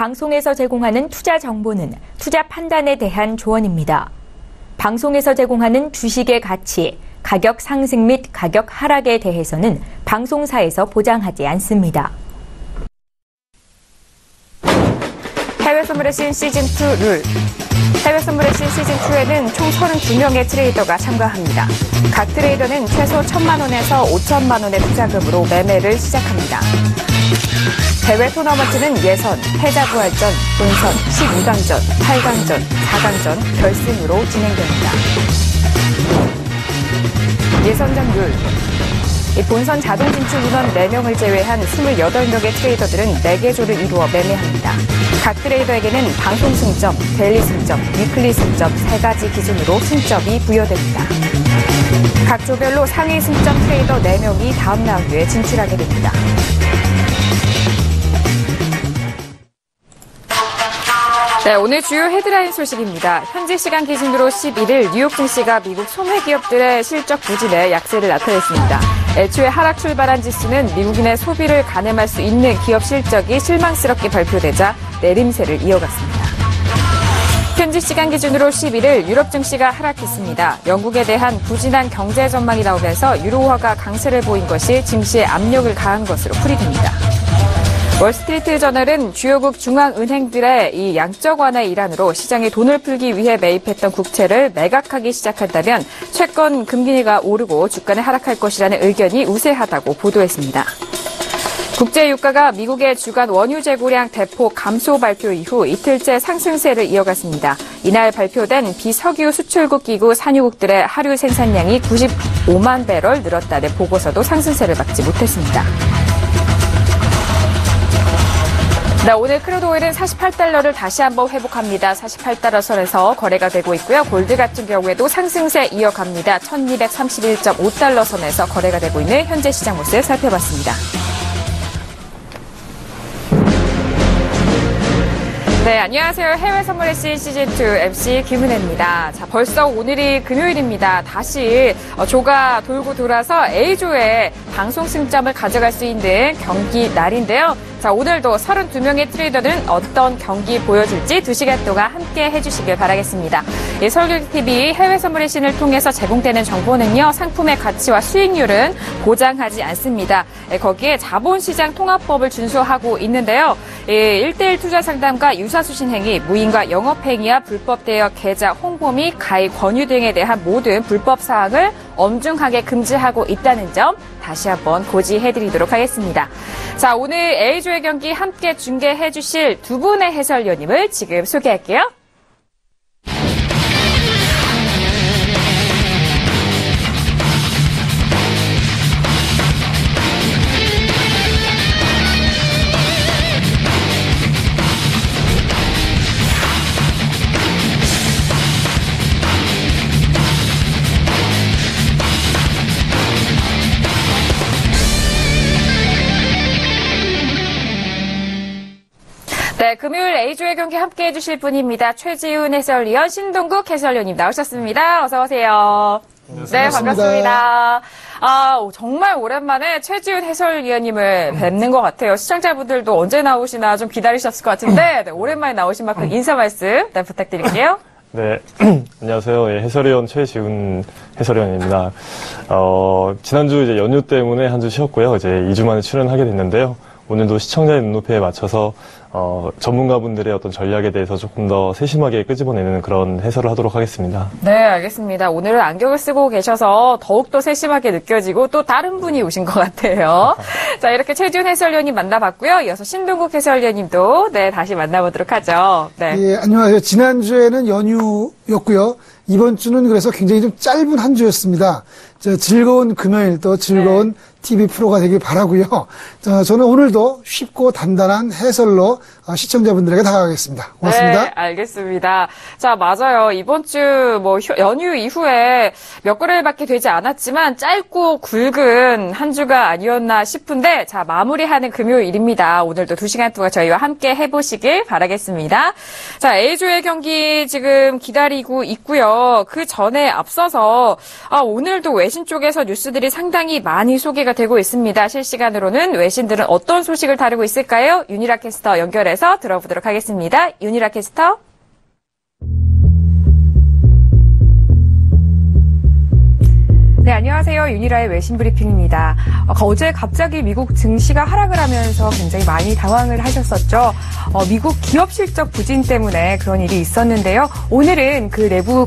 방송에서 제공하는 투자 정보는 투자 판단에 대한 조언입니다. 방송에서 제공하는 주식의 가치, 가격 상승 및 가격 하락에 대해서는 방송사에서 보장하지 않습니다. 해외 선물의 신 시즌2 룰. 해외 선물의 신 시즌2에는 총 32명의 트레이더가 참가합니다. 각 트레이더는 최소 1,000만 원에서 5천만 원의 투자금으로 매매를 시작합니다. 대회 토너먼트는 예선, 패자부활전, 본선, 12강전, 8강전, 4강전, 결승으로 진행됩니다. 예선전 룰. 본선 자동 진출 인원 4명을 제외한 28명의 트레이더들은 4개 조를 이루어 매매합니다. 각 트레이더에게는 방송 승점, 데일리 승점, 위클리 승점 3가지 기준으로 승점이 부여됩니다. 각 조별로 상위 승점 트레이더 4명이 다음 라운드에 진출하게 됩니다. 네, 오늘 주요 헤드라인 소식입니다. 현지 시간 기준으로 11일 뉴욕 증시가 미국 소매기업들의 실적 부진에 약세를 나타냈습니다. 애초에 하락 출발한 지수는 미국인의 소비를 가늠할 수 있는 기업 실적이 실망스럽게 발표되자 내림세를 이어갔습니다. 현지 시간 기준으로 11일 유럽 증시가 하락했습니다. 영국에 대한 부진한 경제 전망이 나오면서 유로화가 강세를 보인 것이 증시에 압력을 가한 것으로 풀이됩니다. 월스트리트 저널은 주요국 중앙은행들의 이 양적 완화의 일환으로 시장에 돈을 풀기 위해 매입했던 국채를 매각하기 시작한다면 채권 금리가 오르고 주가는 하락할 것이라는 의견이 우세하다고 보도했습니다. 국제 유가가 미국의 주간 원유 재고량 대폭 감소 발표 이후 이틀째 상승세를 이어갔습니다. 이날 발표된 비석유 수출국 기구 산유국들의 하루 생산량이 95만 배럴 늘었다는 보고서도 상승세를 막지 못했습니다. 네, 오늘 크루드 오일은 48달러를 다시 한번 회복합니다. 48달러 선에서 거래가 되고 있고요. 골드 같은 경우에도 상승세 이어갑니다. 1231.5달러 선에서 거래가 되고 있는 현재 시장 모습 살펴봤습니다. 네, 안녕하세요. 해외 선물의 신 시즌2 MC 김은혜입니다. 자, 벌써 오늘이 금요일입니다. 다시 조가 돌고 돌아서 A조의 방송 승점을 가져갈 수 있는 경기 날인데요. 자, 오늘도 32명의 트레이더들은 어떤 경기 보여줄지 2시간 동안 함께 해주시길 바라겠습니다. 서울경제TV 해외 선물의 신을 통해서 제공되는 정보는요, 상품의 가치와 수익률은 보장하지 않습니다. 거기에 자본시장 통합법을 준수하고 있는데요. 1:1 투자 상담과 유사수신 행위, 무인과 영업행위와 불법 대여, 계좌, 홍보 및 가입, 권유 등에 대한 모든 불법 사항을 엄중하게 금지하고 있다는 점 다시 한번 고지해드리도록 하겠습니다. 자, 오늘 A조의 경기 함께 중계해 주실 두 분의 해설위원님을 지금 소개할게요. 네, 금요일 A조의 경기 함께 해주실 분입니다. 최지훈 해설위원, 신동국 해설위원님 나오셨습니다. 어서 오세요. 네, 반갑습니다. 정말 오랜만에 최지훈 해설위원님을 뵙는 것 같아요. 시청자분들도 언제 나오시나 좀 기다리셨을 것 같은데, 네, 오랜만에 나오신 만큼 인사 말씀 부탁드릴게요. 네, 안녕하세요. 해설위원 최지훈 해설위원입니다. 지난주 이제 연휴 때문에 한 주 쉬었고요. 이제 2주 만에 출연하게 됐는데요. 오늘도 시청자의 눈높이에 맞춰서 전문가분들의 어떤 전략에 대해서 조금 더 세심하게 끄집어내는 그런 해설을 하도록 하겠습니다. 네, 알겠습니다. 오늘은 안경을 쓰고 계셔서 더욱더 세심하게 느껴지고 또 다른 분이 오신 것 같아요. 자, 이렇게 최지훈 해설위원님 만나봤고요. 이어서 신동국 해설위원님도 네, 다시 만나보도록 하죠. 네. 예, 안녕하세요. 지난주에는 연휴였고요. 이번 주는 그래서 굉장히 좀 짧은 한 주였습니다. 즐거운 금요일 또 즐거운 TV 프로가 되길 바라고요. 저는 오늘도 쉽고 단단한 해설로 시청자분들에게 다가가겠습니다. 고맙습니다. 네, 알겠습니다. 자, 맞아요. 이번 주 연휴 이후에 몇 거래일밖에 되지 않았지만 짧고 굵은 한 주가 아니었나 싶은데 자, 마무리하는 금요일입니다. 오늘도 2시간 동안 저희와 함께 해보시길 바라겠습니다. 자, A조의 경기 지금 기다리고 있고요. 그 전에 앞서서 오늘도 외신 쪽에서 뉴스들이 상당히 많이 소개가 되고 있습니다. 실시간으로는 외신들은 어떤 소식을 다루고 있을까요? 윤희라 캐스터 연결해 연결해서 들어보도록 하겠습니다. 윤희라 캐스터. 네, 안녕하세요. 윤희라의 외신 브리핑입니다. 어제 갑자기 미국 증시가 하락을 하면서 굉장히 많이 당황을 하셨었죠. 미국 기업 실적 부진 때문에 그런 일이 있었는데요. 오늘은 그 내부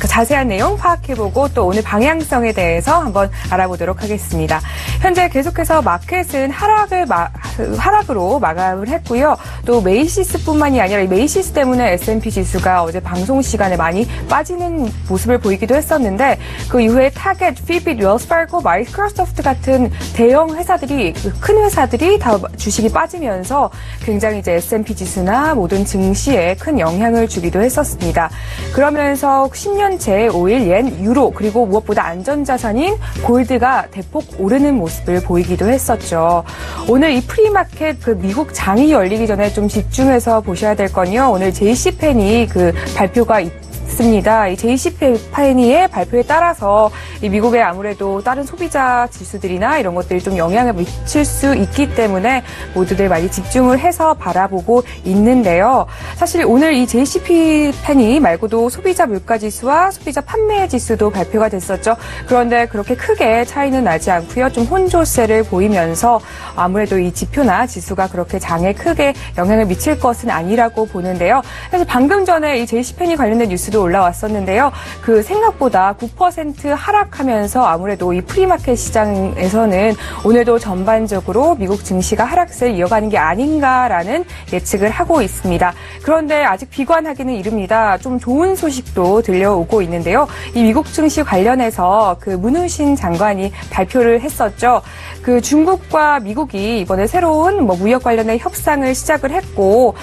자세한 내용 파악해보고 또 오늘 방향성에 대해서 한번 알아보도록 하겠습니다. 현재 계속해서 마켓은 하락으로 마감을 했고요. 또 메이시스뿐만이 아니라 이 메이시스 때문에 S&P 지수가 어제 방송 시간에 많이 빠지는 모습을 보이기도 했었는데 그 이후에 타겟, 피빗, 웰스파고, 마이크로소프트 같은 대형 회사들이 큰 회사들이 다 주식이 빠지면서 굉장히 이제 S&P 지수나 모든 증시에 큰 영향을 주기도 했었습니다. 그러면서 10년째 오일, 옌, 유로 그리고 무엇보다 안전자산인 골드가 대폭 오르는 모습을 보이기도 했었죠. 오늘 이 프리마켓 그 미국 장이 열리기 전에 좀 집중해서 보셔야 될 건요. 오늘 JCPenney 그 발표가 있습니다. 이 JCPenney의 발표에 따라서 이 미국의 아무래도 다른 소비자 지수들이나 이런 것들이 좀 영향을 미칠 수 있기 때문에 모두들 많이 집중을 해서 바라보고 있는데요. 사실 오늘 이 JCPenney 말고도 소비자 물가 지수와 소비자 판매 지수도 발표가 됐었죠. 그런데 그렇게 크게 차이는 나지 않고요. 좀 혼조세를 보이면서 아무래도 이 지표나 지수가 그렇게 장에 크게 영향을 미칠 것은 아니라고 보는데요. 사실 방금 전에 이 JCPenney 관련된 뉴스도 올라왔었는데요. 그 생각보다 9% 하락하면서 아무래도 이 프리마켓 시장에서는 오늘도 전반적으로 미국 증시가 하락세를 이어가는 게 아닌가라는 예측을 하고 있습니다. 그런데 아직 비관하기는 이릅니다. 좀 좋은 소식도 들려오고 있는데요. 이 미국 증시 관련해서 그 문우신 장관이 발표를 했었죠. 그 중국과 미국이 이번에 새로운 무역 관련된 협상을 시작을 했고,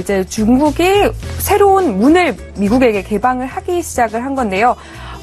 이제 중국이 새로운 문을 미국에게 개방을 하기 시작을 한 건데요.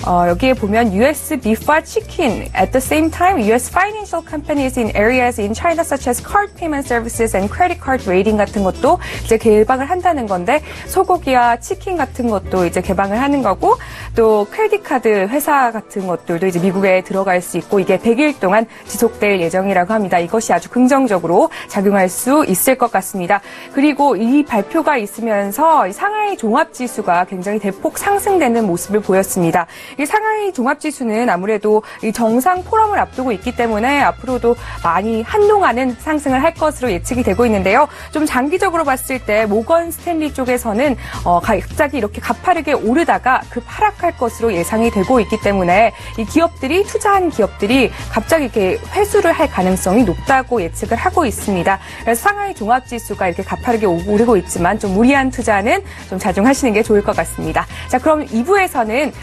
여기에 보면 US beef와 chicken. At the same time, US financial companies in areas in China such as card payment services and credit card rating 같은 것도 이제 개방을 한다는 건데 소고기와 치킨 같은 것도 이제 개방을 하는 거고 또 크레딧 카드 회사 같은 것들도 이제 미국에 들어갈 수 있고 이게 100일 동안 지속될 예정이라고 합니다. 이것이 아주 긍정적으로 작용할 수 있을 것 같습니다. 그리고 이 발표가 있으면서 상하이 종합지수가 굉장히 대폭 상승되는 모습을 보였습니다. 이 상하이 종합지수는 아무래도 이 정상 포럼을 앞두고 있기 때문에 앞으로도 많이 한동안은 상승을 할 것으로 예측이 되고 있는데요. 좀 장기적으로 봤을 때 모건 스탠리 쪽에서는 갑자기 이렇게 가파르게 오르다가 급하락할 것으로 예상이 되고 있기 때문에 이 기업들이 투자한 기업들이 갑자기 이렇게 회수를 할 가능성이 높다고 예측을 하고 있습니다. 그래서 상하이 종합지수가 이렇게 가파르게 오르고 있지만 좀 무리한 투자는 좀 자중하시는 게 좋을 것 같습니다. 자, 그럼 2부에서는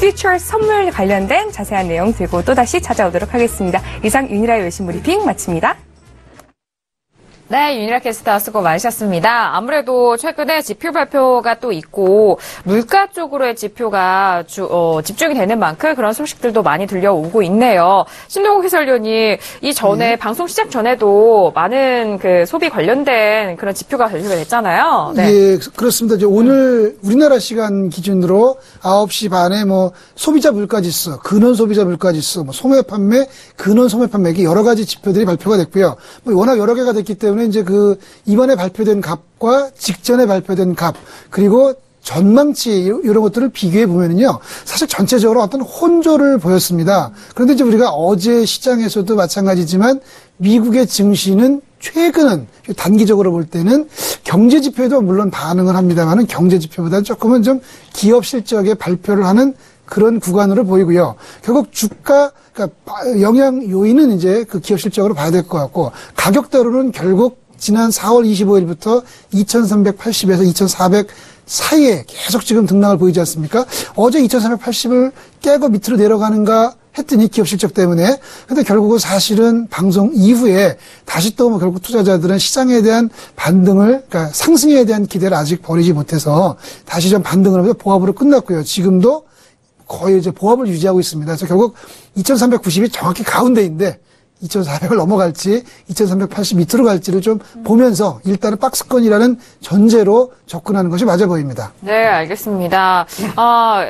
퓨처 선물 관련된 자세한 내용 들고 또다시 찾아오도록 하겠습니다. 이상 윤희라의 외신 브리핑 마칩니다. 네, 윤희라 캐스터 수고 많으셨습니다. 아무래도 최근에 지표 발표가 또 있고 물가 쪽으로의 지표가 집중이 되는 만큼 그런 소식들도 많이 들려오고 있네요. 신동욱 해설위원이 이 전에 방송 시작 전에도 많은 그 소비 관련된 그런 지표가 발표가 됐잖아요. 네. 예, 그렇습니다. 이제 오늘 우리나라 시간 기준으로 9시 반에 소비자 물가 지수, 근원 소비자 물가 지수, 소매 판매, 근원 소매 판매 이렇게 여러 가지 지표들이 발표가 됐고요. 워낙 여러 개가 됐기 때문에 이제 이번에 발표된 값과 직전에 발표된 값, 그리고 전망치 이런 것들을 비교해 보면은요, 사실 전체적으로 어떤 혼조를 보였습니다. 그런데 이제 우리가 어제 시장에서도 마찬가지지만 미국의 증시는 최근은 단기적으로 볼 때는 경제 지표에도 물론 반응을 합니다만은 경제 지표보다 조금은 좀 기업 실적의 발표를 하는 그런 구간으로 보이고요. 결국 주가 그러니까 영향 요인은 이제 그 기업 실적으로 봐야 될 것 같고 가격대로는 결국 지난 4월 25일부터 2380에서 2400 사이에 계속 지금 등락을 보이지 않습니까? 어제 2380을 깨고 밑으로 내려가는가 했더니 기업 실적 때문에. 근데 결국은 사실은 방송 이후에 다시 또 결국 투자자들은 시장에 대한 반등을, 그러니까 상승에 대한 기대를 아직 버리지 못해서 다시 좀 반등을 하면서 보합으로 끝났고요. 지금도 거의 이제 보합을 유지하고 있습니다. 그래서 결국 2390이 정확히 가운데인데 2,400을 넘어갈지 2,380 밑으로 갈지를 좀 보면서 일단은 박스권이라는 전제로 접근하는 것이 맞아 보입니다. 네, 알겠습니다.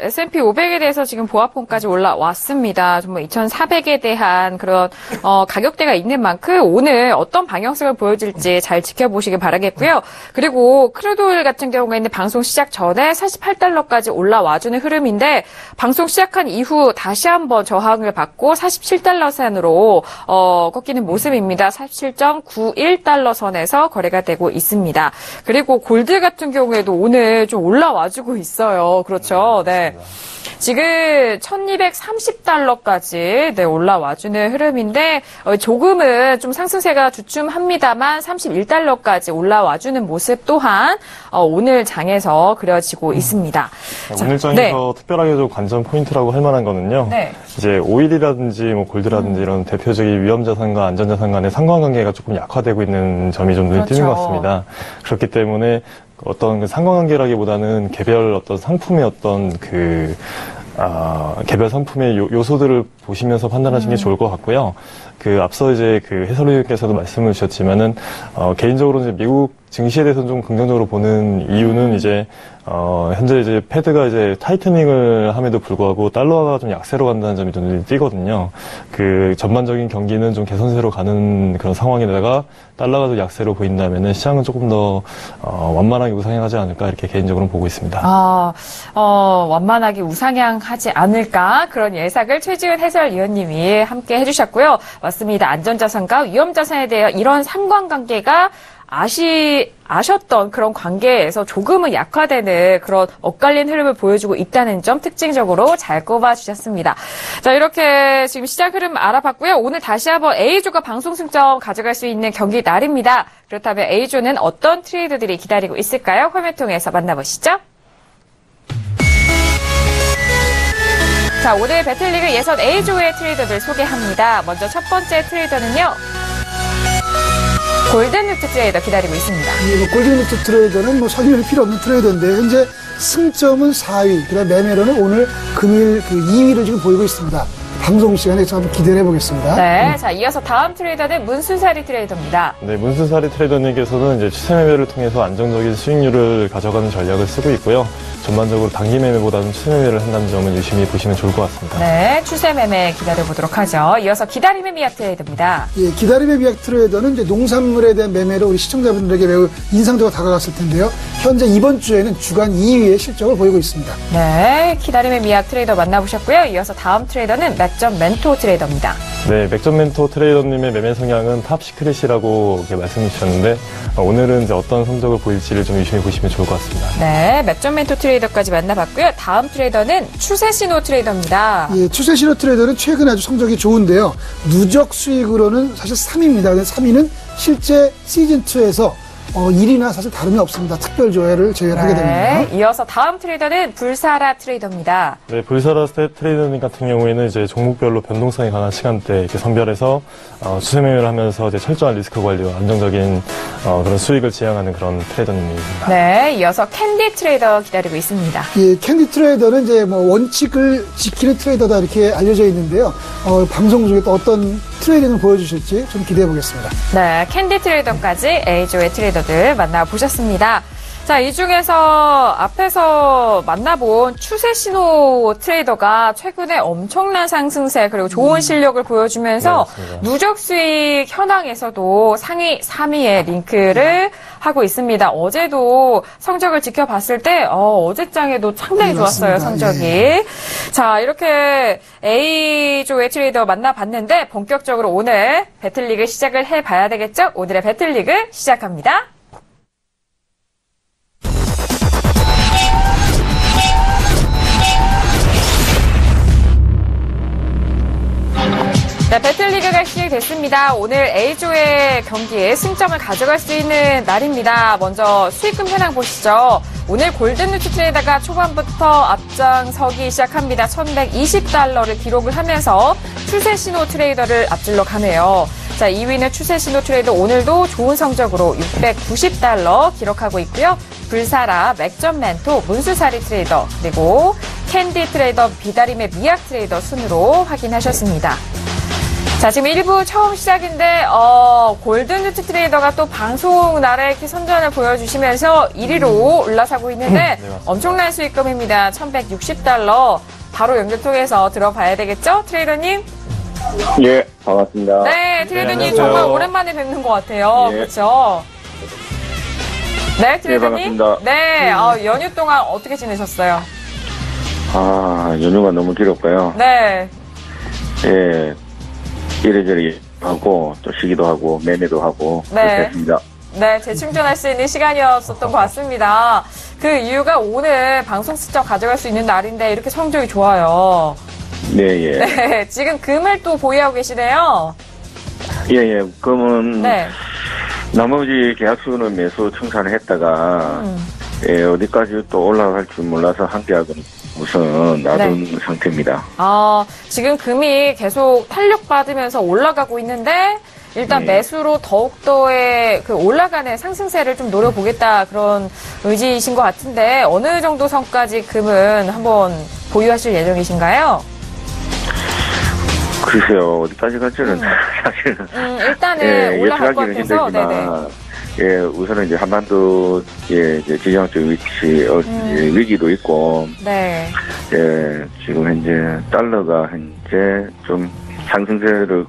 S&P 500에 대해서 지금 보합권까지 올라왔습니다. 정말 2,400에 대한 그런 가격대가 있는 만큼 오늘 어떤 방향성을 보여줄지 잘 지켜보시길 바라겠고요. 그리고 크루드 오일 같은 경우에는 방송 시작 전에 48달러까지 올라와주는 흐름인데 방송 시작한 이후 다시 한번 저항을 받고 47달러 선으로 꺾이는 모습입니다. 47.91달러 선에서 거래가 되고 있습니다. 그리고 골드 같은 경우에도 오늘 좀 올라와주고 있어요. 그렇죠. 네. 지금 1230달러까지 올라와주는 흐름인데 조금은 좀 상승세가 주춤합니다만 31달러까지 올라와주는 모습 또한 오늘 장에서 그려지고 있습니다. 오늘 장에서 특별하게 좀 관전 포인트라고 할 만한 거는요. 네. 이제 오일이라든지 뭐 골드라든지 이런 대표적인 위험자산과 안전자산 간의 상관관계가 조금 약화되고 있는 점이 좀 눈에 띄는 것 같습니다. 그렇기 때문에 어떤 그 상관관계라기보다는 개별 어떤 상품의 어떤 개별 상품의 요소들을 보시면서 판단하시는 게 좋을 것 같고요. 앞서 이제 해설위원께서도 말씀을 주셨지만은, 개인적으로 이제 미국 증시에 대해서는 좀 긍정적으로 보는 이유는 이제, 현재 이제 패드가 이제 타이트닝을 함에도 불구하고 달러가 좀 약세로 간다는 점이 눈에 띄거든요. 전반적인 경기는 좀 개선세로 가는 그런 상황에다가 달러가 좀 약세로 보인다면은 시장은 조금 더, 완만하게 우상향하지 않을까 이렇게 개인적으로 보고 있습니다. 완만하게 우상향하지 않을까 그런 예상을 최지은 해설위원님이 함께 해주셨고요. 맞습니다. 안전자산과 위험자산에 대해 이런 상관관계가 아셨던 그런 관계에서 조금은 약화되는 그런 엇갈린 흐름을 보여주고 있다는 점 특징적으로 잘 꼽아주셨습니다. 자, 이렇게 지금 시장 흐름 알아봤고요. 오늘 다시 한번 A조가 방송 승점 가져갈 수 있는 경기 날입니다. 그렇다면 A조는 어떤 트레이더들이 기다리고 있을까요? 화면 통해서 만나보시죠. 자, 오늘 배틀리그 예선 A조의 트레이더들 소개합니다. 먼저 첫 번째 트레이더는요. 골든루트 트레이더 기다리고 있습니다. 골든루트 트레이더는 설명이 필요 없는 트레이더인데 현재 승점은 4위, 그다음 매매로는 오늘 금일 2위를 지금 보이고 있습니다. 방송 시간에 한번 기대를 해보겠습니다. 네, 자 이어서 다음 트레이더는 문순사리 트레이더입니다. 네, 문순사리 트레이더님께서는 이제 추세 매매를 통해서 안정적인 수익률을 가져가는 전략을 쓰고 있고요. 전반적으로 단기 매매보다는 추세 매매를 한다는 점을 유심히 보시면 좋을 것 같습니다. 네, 추세 매매 기다려보도록 하죠. 이어서 기다림의 미학 트레이더입니다. 예, 기다림의 미학 트레이더는 이제 농산물에 대한 매매로 우리 시청자분들에게 매우 인상도가 다가갔을 텐데요. 현재 이번 주에는 주간 2위의 실적을 보이고 있습니다. 네, 기다림의 미학 트레이더 만나보셨고요. 이어서 다음 트레이더는 맥점 멘토 트레이더입니다. 네, 맥점 멘토 트레이더님의 매매 성향은 탑 시크릿이라고 이렇게 말씀해 주셨는데 오늘은 이제 어떤 성적을 보일지를 좀 유심히 보시면 좋을 것 같습니다. 네, 맥점 멘토 트레이더까지 만나봤고요. 다음 트레이더는 추세신호 트레이더입니다. 예, 추세신호 트레이더는 최근 아주 성적이 좋은데요. 누적 수익으로는 사실 3위입니다. 3위는 실제 시즌2에서 1위나 사실 다름이 없습니다. 특별 조회를 제외하게 됩니다. 이어서 다음 트레이더는 불사라 트레이더입니다. 네, 불사라 트레이더님 같은 경우에는 이제 종목별로 변동성이 강한 시간대 이렇게 선별해서 추세 매매를 하면서 이제 철저한 리스크 관리와 안정적인 그런 수익을 지향하는 그런 트레이더님입니다. 네, 이어서 캔디 트레이더 기다리고 있습니다. 예, 캔디 트레이더는 이제 원칙을 지키는 트레이더다 이렇게 알려져 있는데요. 방송 중에 또 어떤 트레이딩을 보여주실지 좀 기대해 보겠습니다. 네, 캔디 트레이더까지 A조의 트레이더들 만나보셨습니다. 자, 이 중에서 앞에서 만나본 추세신호 트레이더가 최근에 엄청난 상승세 그리고 좋은 실력을 보여주면서 네, 누적 수익 현황에서도 상위 3위에 링크를 하고 있습니다. 어제도 성적을 지켜봤을 때 어제장에도 상당히 좋았어요, 성적이. 예. 자, 이렇게 A조의 트레이더 만나봤는데 본격적으로 오늘 배틀리그 시작을 해봐야 되겠죠? 오늘의 배틀리그 시작합니다. 네, 배틀리그가 시작됐습니다. 오늘 A조의 경기에 승점을 가져갈 수 있는 날입니다. 먼저 수익금 현황 보시죠. 오늘 골든루트 트레이더가 초반부터 앞장서기 시작합니다. 1120달러를 기록을 하면서 추세신호 트레이더를 앞질러 가네요. 자, 2위는 추세신호 트레이더 오늘도 좋은 성적으로 690달러 기록하고 있고요. 불사라, 맥점 멘토, 문수사리 트레이더, 그리고 캔디 트레이더, 비다림의 미약 트레이더 순으로 확인하셨습니다. 자, 지금 1부 처음 시작인데, 골든루트 트레이더가 또 방송 날에 이렇게 선전을 보여주시면서 1위로 올라서고 있는데, 네, 엄청난 수익금입니다. $1,160. 바로 연결 통해서 들어봐야 되겠죠? 트레이더님? 예, 반갑습니다. 네, 트레이더님 안녕하세요. 정말 오랜만에 뵙는 것 같아요. 예. 그렇죠? 네, 트레이더님? 반갑습니다. 네, 연휴 동안 어떻게 지내셨어요? 연휴가 너무 길었고요. 네. 예, 이래저래 하고, 또 쉬기도 하고, 매매도 하고, 네. 그렇게 했습니다. 네, 재충전할 수 있는 시간이었었던 것 같습니다. 그 이유가 오늘 방송 시청 가져갈 수 있는 날인데 이렇게 성적이 좋아요. 네, 예. 네, 지금 금을 또 보유하고 계시네요. 예, 예. 그러면, 네. 나머지 계약수는 매수 청산을 했다가, 예, 어디까지 또 올라갈 줄 몰라서 한 계약은 우선 놔둔 상태입니다. 지금 금이 계속 탄력받으면서 올라가고 있는데, 일단 네. 매수로 더욱더의 그 올라가는 상승세를 좀 노려보겠다 그런 의지이신 것 같은데, 어느 정도 선까지 금은 한번 보유하실 예정이신가요? 글쎄요, 어디까지 갈지는 사실은. 일단은 올라갈 것 같아서, 네네. 예, 우선은 이제 한반도, 예, 이제 지정학적 위치, 위기도 있고, 네. 예, 지금 현재 달러가 현재 좀 상승세를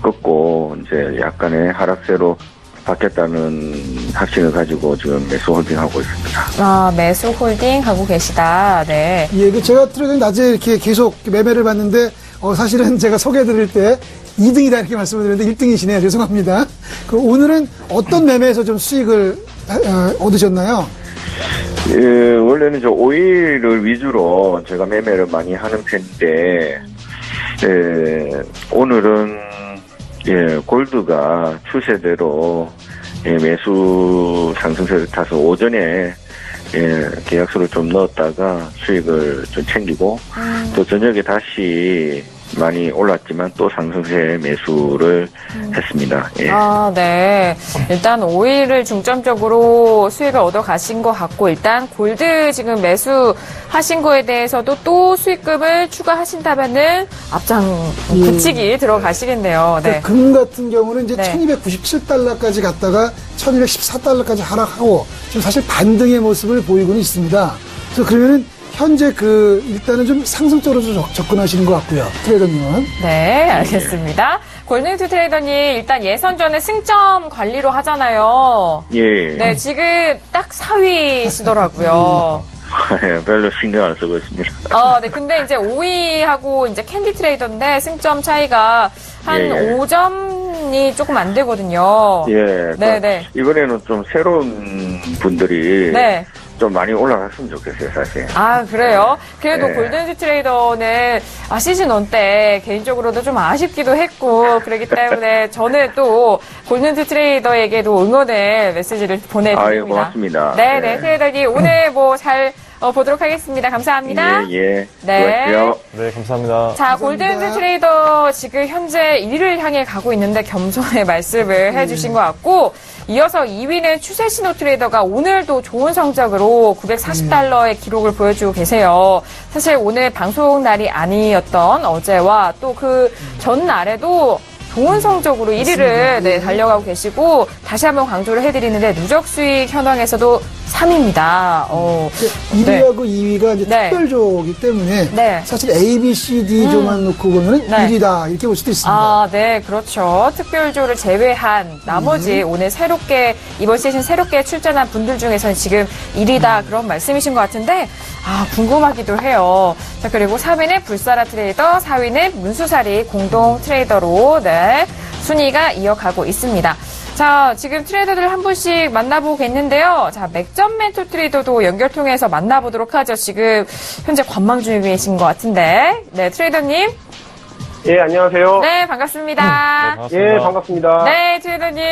꺾고, 이제 약간의 하락세로 바뀌었다는 확신을 가지고 지금 매수 홀딩하고 있습니다. 매수 홀딩 하고 계시다. 네. 예, 제가 트레이더님 낮에 이렇게 계속 매매를 봤는데, 사실은 제가 소개해드릴 때 2등이다 이렇게 말씀을 드렸는데 1등이시네요. 죄송합니다. 오늘은 어떤 매매에서 좀 수익을 얻으셨나요? 예, 원래는 저 오일을 위주로 제가 매매를 많이 하는 편인데, 예, 오늘은, 예, 골드가 추세대로, 예, 매수 상승세를 타서 오전에, 예, 계약수를 좀 넣었다가 수익을 좀 챙기고, 또 저녁에 다시 많이 올랐지만 또 상승세 매수를 했습니다. 예. 네. 일단 오일을 중점적으로 수익을 얻어 가신 것 같고, 일단 골드 지금 매수하신 거에 대해서도 또 수익금을 추가하신다면은 앞장 굳히기 들어가시겠네요. 네. 금 같은 경우는 이제 네. 1297달러까지 갔다가 1214달러까지 하락하고 지금 사실 반등의 모습을 보이고는 있습니다. 그래서 그러면은 현재 일단은 좀 상승적으로 좀 접근하시는 것 같고요. 트레이더님은. 네, 알겠습니다. 골든루트 트레이더님, 일단 예선전에 승점 관리로 하잖아요. 예. 네, 지금 딱 4위시더라고요. 예, 별로 신경 안 쓰고 있습니다. 네, 근데 이제 5위하고 이제 캔디 트레이더인데 승점 차이가 한 예, 예. 5점이 조금 안 되거든요. 예. 네네. 이번에는 좀 새로운 분들이 네. 좀 많이 올라갔으면 좋겠어요, 사실. 그래요? 그래도 네. 골든루트 트레이더는 시즌 1 때 개인적으로도 좀 아쉽기도 했고 그렇기 때문에 저는 또 골든루트 트레이더에게도 응원의 메시지를 보내드립니다. 아유, 고맙습니다. 네네, 네. 트레이더님 오늘 잘 보도록 하겠습니다. 감사합니다. 예, 예. 네. 수고하세요. 네, 감사합니다. 자, 골든루트 트레이더 지금 현재 1위를 향해 가고 있는데 겸손의 말씀을 해주신 것 같고 이어서 2위는 추세신호 트레이더가 오늘도 좋은 성적으로 $940의 기록을 보여주고 계세요. 사실 오늘 방송 날이 아니었던 어제와 또 그 전날에도 좋은 성적으로 1위를 달려가고 계시고 다시 한번 강조를 해드리는데 누적 수익 현황에서도 3위입니다. 1위하고 2위가 이제 네. 특별조이기 때문에 네. 사실 A, B, C, D조만 놓고 보면은 네. 1위다 이렇게 볼 수도 있습니다. 네, 그렇죠. 특별조를 제외한 나머지 오늘 이번 시즌 새롭게 출전한 분들 중에서는 지금 1위다 그런 말씀이신 것 같은데 궁금하기도 해요. 자, 그리고 3위는 불사라 트레이더, 4위는 문수사리 공동 트레이더로 순위가 이어가고 있습니다. 자, 지금 트레이더들 한 분씩 만나보겠는데요. 자, 맥점 멘토 트레이더도 연결 통해서 만나보도록 하죠. 지금 현재 관망 중이신 것 같은데. 네, 트레이더님. 예, 안녕하세요. 네, 반갑습니다. 반갑습니다. 예, 반갑습니다. 네, 트레이더님.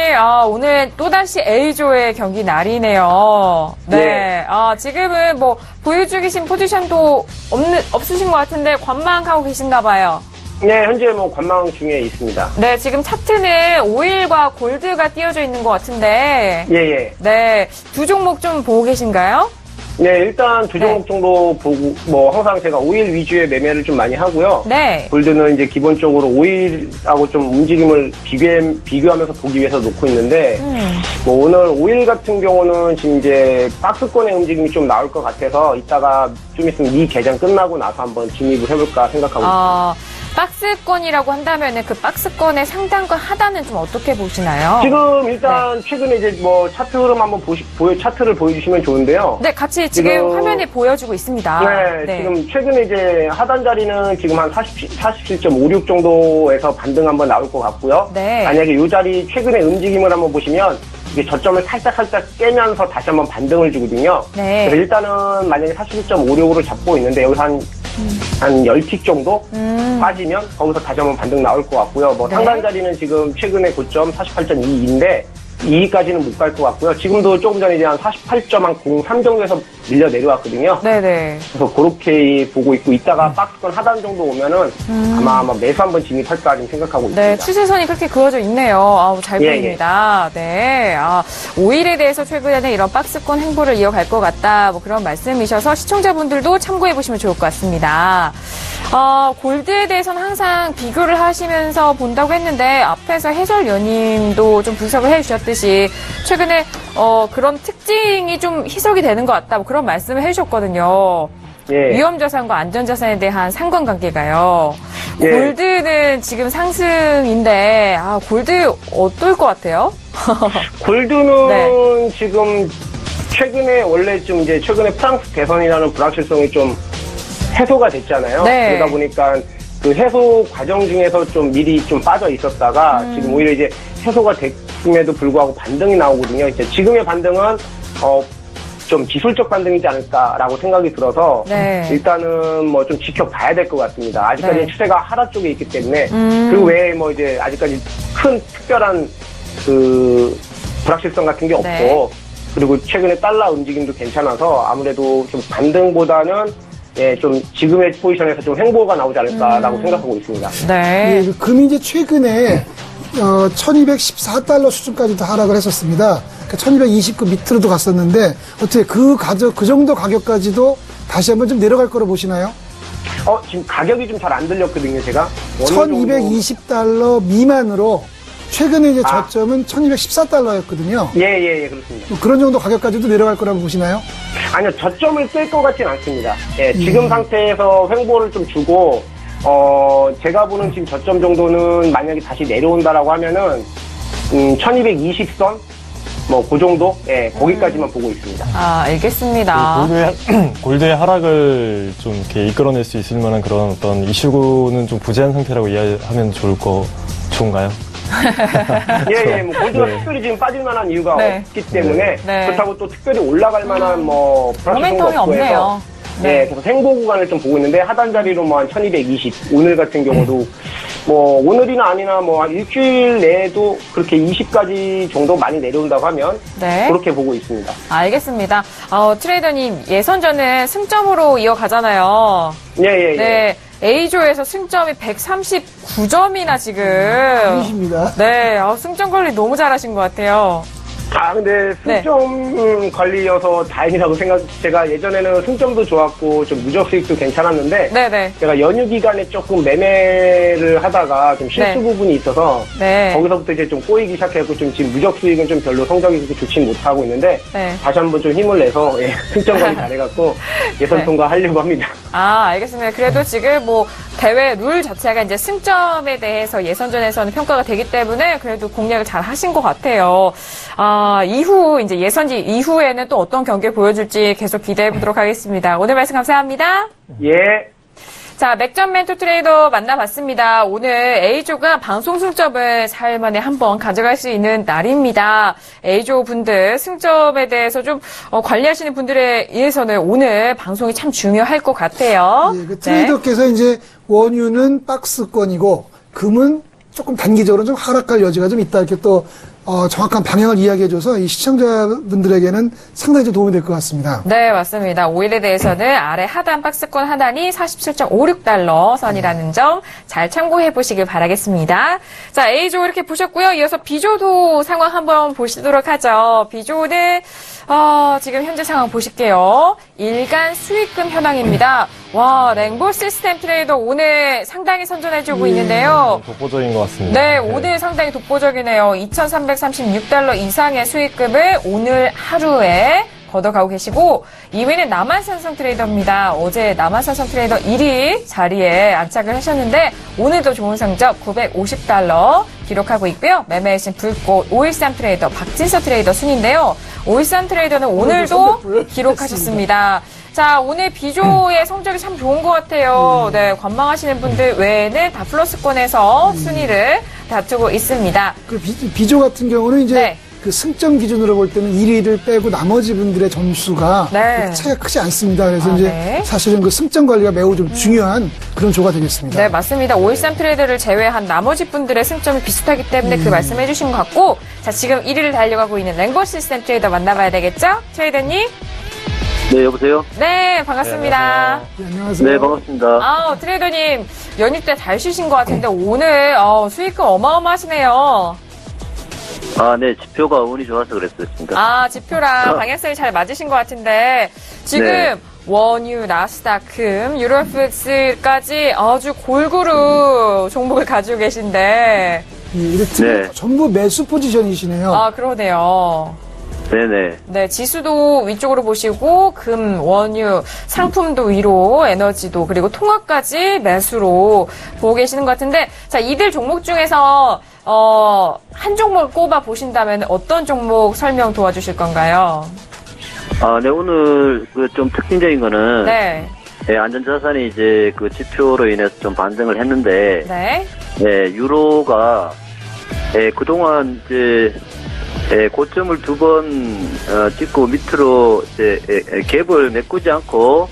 오늘 또다시 A조의 경기 날이네요. 네. 지금은 보유 중이신 포지션도 없으신 것 같은데 관망하고 계신가 봐요. 네, 현재 관망 중에 있습니다. 네, 지금 차트는 오일과 골드가 띄어져 있는 것 같은데. 예, 예. 네, 두 종목 좀 보고 계신가요? 네, 일단 두 종목 정도 보고, 항상 제가 오일 위주의 매매를 좀 많이 하고요. 네. 골드는 이제 기본적으로 오일하고 좀 움직임을 비교하면서 보기 위해서 놓고 있는데, 오늘 오일 같은 경우는 지금 이제 박스권의 움직임이 좀 나올 것 같아서 이따가 좀 있으면 이 개장 끝나고 나서 한번 진입을 해볼까 생각하고 있습니다. 박스권이라고 한다면은 그 박스권의 상단과 하단은 좀 어떻게 보시나요? 지금 일단 최근에 이제 차트 흐름 한번 차트를 보여주시면 좋은데요. 네, 같이 지금 화면에 보여주고 있습니다. 네, 지금 최근에 이제 하단 자리는 지금 한 47.56 정도에서 반등 한번 나올 것 같고요. 네. 만약에 이 자리 최근의 움직임을 한번 보시면 이게 저점을 살짝 깨면서 다시 한번 반등을 주거든요. 네. 그래서 일단은 만약에 41.56을 잡고 있는데 여기서 한 10틱 정도 빠지면 거기서 다시 한번 반등 나올 것 같고요. 네. 상단 자리는 지금 최근의 고점 48.22인데 2위까지는 못 갈 것 같고요. 지금도 조금 전에 이제 한 48.03 정도에서 밀려 내려왔거든요. 네네. 그래서 그렇게 보고 있고 이따가 박스권 하단 정도 오면은 아마 매수 한번 진입할까 좀 생각하고 있습니다. 네, 추세선이 그렇게 그어져 있네요. 잘 보입니다. 네. 오일에 대해서 최근에는 이런 박스권 행보를 이어갈 것 같다. 그런 말씀이셔서 시청자분들도 참고해 보시면 좋을 것 같습니다. 골드에 대해서는 항상 비교를 하시면서 본다고 했는데 앞에서 해설위원님도 좀 분석을 해주셨듯이 최근에 그런 특징이 좀 희석이 되는 것 같다. 그런 말씀을 해주셨거든요. 예. 위험자산과 안전자산에 대한 상관관계가요. 예. 골드는 지금 상승인데 골드 어떨 것 같아요? 골드는 네. 지금 최근에 원래 좀 이제 최근에 프랑스 대선이라는 불확실성이 좀 해소가 됐잖아요. 네. 그러다 보니까 그 해소 과정 중에서 좀 미리 좀 빠져 있었다가 지금 오히려 이제 해소가 됐음에도 불구하고 반등이 나오거든요. 이제 지금의 반등은 좀 기술적 반등이지 않을까라고 생각이 들어서 네. 일단은 좀 지켜봐야 될 것 같습니다. 아직까지 네. 추세가 하락 쪽에 있기 때문에 그 외에 이제 아직까지 큰 특별한 그 불확실성 같은 게 없고 네. 그리고 최근에 달러 움직임도 괜찮아서 아무래도 좀 반등보다는 좀 지금의 포지션에서 좀 횡보가 나오지 않을까라고 생각하고 있습니다. 네. 예, 금이 이제 최근에 1214달러 수준까지도 하락을 했었습니다. 그러니까 1229 밑으로도 갔었는데 어떻게 그 정도 가격까지도 다시 한번 좀 내려갈 거로 보시나요? 지금 가격이 좀 잘 안 들렸거든요, 제가. 1220달러 미만으로 최근에 이제 저점은 1214달러였거든요. 예, 그렇습니다. 그런 정도 가격까지도 내려갈 거라고 보시나요? 아니요, 저점을 깰 것 같진 않습니다. 예, 지금 상태에서 횡보를 좀 주고, 제가 보는 지금 저점 정도는 만약에 다시 내려온다라고 하면은, 1220선? 그 정도? 예, 거기까지만 보고 있습니다. 알겠습니다. 골드의 하락을 좀 이렇게 이끌어낼 수 있을 만한 그런 어떤 이슈는 좀 부재한 상태라고 이해하면 좋은가요? 예, 골드가 네. 특별히 지금 빠질 만한 이유가 네. 없기 때문에, 네. 그렇다고 또 특별히 올라갈 만한 불확실성도 모멘텀이 없고 해서, 없네요. 네, 그래서 횡보 구간을 좀 보고 있는데 하단 자리로 한 1220, 오늘 같은 경우도 오늘이나 아니나 한 일주일 내에도 그렇게 20까지 정도 많이 내려온다고 하면 네. 그렇게 보고 있습니다. 알겠습니다. 트레이더님, 예선전은 승점으로 이어가잖아요. 예. 네. A조에서 승점이 139점이나 지금. 아니십니다. 네. 승점 관리 너무 잘하신 것 같아요. 근데 승점 관리여서 다행이라고 제가 예전에는 승점도 좋았고 좀 누적 수익도 괜찮았는데 네네. 제가 연휴 기간에 조금 매매를 하다가 좀 실수 부분이 있어서 네. 거기서부터 이제 좀 꼬이기 시작했고 좀 지금 누적 수익은 좀 별로 성적이 그렇게 좋지는 못하고 있는데 네. 다시 한번 좀 힘을 내서 승점 관리 잘해갖고 예선 네. 통과하려고 합니다. 알겠습니다. 그래도 지금 대회 룰 자체가 이제 승점에 대해서 예선전에서는 평가가 되기 때문에 그래도 공략을 잘 하신 것 같아요. 이후 이제 예선지 이후에는 또 어떤 경기를 보여줄지 계속 기대해 보도록 하겠습니다. 오늘 말씀 감사합니다. 예. 자, 맥점 멘토 트레이더 만나봤습니다. 오늘 A조가 방송 승점을 4일 만에 한번 가져갈 수 있는 날입니다. A조 분들 승점에 대해서 좀 관리하시는 분들에 의해서는 오늘 방송이 참 중요할 것 같아요. 예, 트레이더께서 이제 원유는 박스권이고 금은 조금 단기적으로 좀 하락할 여지가 좀 있다. 이렇게 또 정확한 방향을 이야기해줘서 이 시청자분들에게는 상당히 좀 도움이 될 것 같습니다. 네, 맞습니다. 오일에 대해서는 아래 하단 박스권 하단이 47.56달러 선이라는 점 잘 참고해 보시길 바라겠습니다. 자, A조 이렇게 보셨고요. 이어서 B조도 상황 한번 보시도록 하죠. B조는 지금 현재 상황 보실게요. 일간 수익금 현황입니다. 와, 랭보 시스템 트레이더 오늘 상당히 선전해주고 있는데요. 독보적인 것 같습니다. 네, 오늘 상당히 독보적이네요. 2,336달러 이상의 수익금을 오늘 하루에 걷어가고 계시고 2위는 남한산성 트레이더입니다. 어제 남한산성 트레이더 1위 자리에 안착을 하셨는데 오늘도 좋은 성적 950달러 기록하고 있고요. 매매하신 불꽃 513 트레이더 박진서 트레이더 순인데요. 513 트레이더는 오늘도 기록하셨습니다. 자, 오늘 비조의 성적이 참 좋은 것 같아요. 네, 관망하시는 분들 외에는 다 플러스권에서 순위를 다투고 있습니다. 그 비조 같은 경우는 이제 네. 그 승점 기준으로 볼 때는 1위를 빼고 나머지 분들의 점수가 네. 차이가 크지 않습니다. 그래서 이제 네. 사실은 그 승점 관리가 매우 좀 중요한 그런 조가 되겠습니다. 네, 맞습니다. 513 트레이더를 제외한 나머지 분들의 승점이 비슷하기 때문에 그 말씀해 주신 것 같고, 자, 지금 1위를 달려가고 있는 랭보 시스템 트레이더 만나봐야 되겠죠? 트레이더님? 네, 여보세요? 네, 반갑습니다. 네, 안녕하세요. 네, 반갑습니다. 트레이더님, 연휴 때 잘 쉬신 것 같은데 오늘 수익금 어마어마하시네요. 네, 지표가 운이 좋아서 그랬습니다. 지표랑 방향성이 잘 맞으신 것 같은데 지금 네. 원유, 나스닥금, 유로프엑스까지 아주 골고루 종목을 가지고 계신데 네. 전부 매수 포지션이시네요. 그러네요. 네네. 네, 지수도 위쪽으로 보시고 금, 원유, 상품도 위로, 에너지도 그리고 통화까지 매수로 보고 계시는 것 같은데, 자, 이들 종목 중에서 한 종목을 꼽아 보신다면 어떤 종목 설명 도와주실 건가요? 네, 오늘 좀 특징적인 거는 네, 안전자산이 이제 그 지표로 인해서 좀 반등을 했는데, 네, 유로가 그동안 이제 고점을 2번 찍고 밑으로 이제 갭을 메꾸지 않고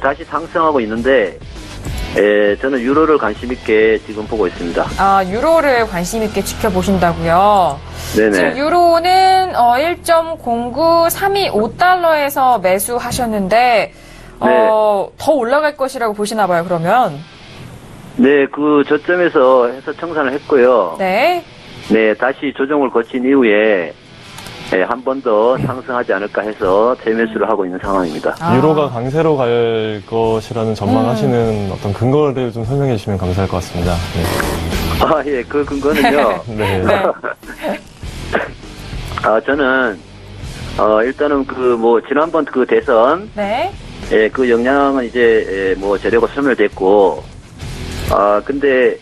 다시 상승하고 있는데, 저는 유로를 관심 있게 지금 보고 있습니다. 유로를 관심 있게 지켜보신다고요? 네네. 지금 유로는 1.09325달러에서 매수하셨는데 더 올라갈 것이라고 보시나 봐요, 그러면? 네, 그 저점에서 해서 청산을 했고요. 네. 네, 다시 조정을 거친 이후에 한 번 더 상승하지 않을까 해서 재매수를 하고 있는 상황입니다. 유로가 강세로 갈 것이라는 전망하시는 어떤 근거를 좀 설명해 주시면 감사할 것 같습니다. 네. 예, 그 근거는요. 네. 저는 일단은 지난번 그 대선 네. 그 영향은 이제 재료가 소멸됐고, 근데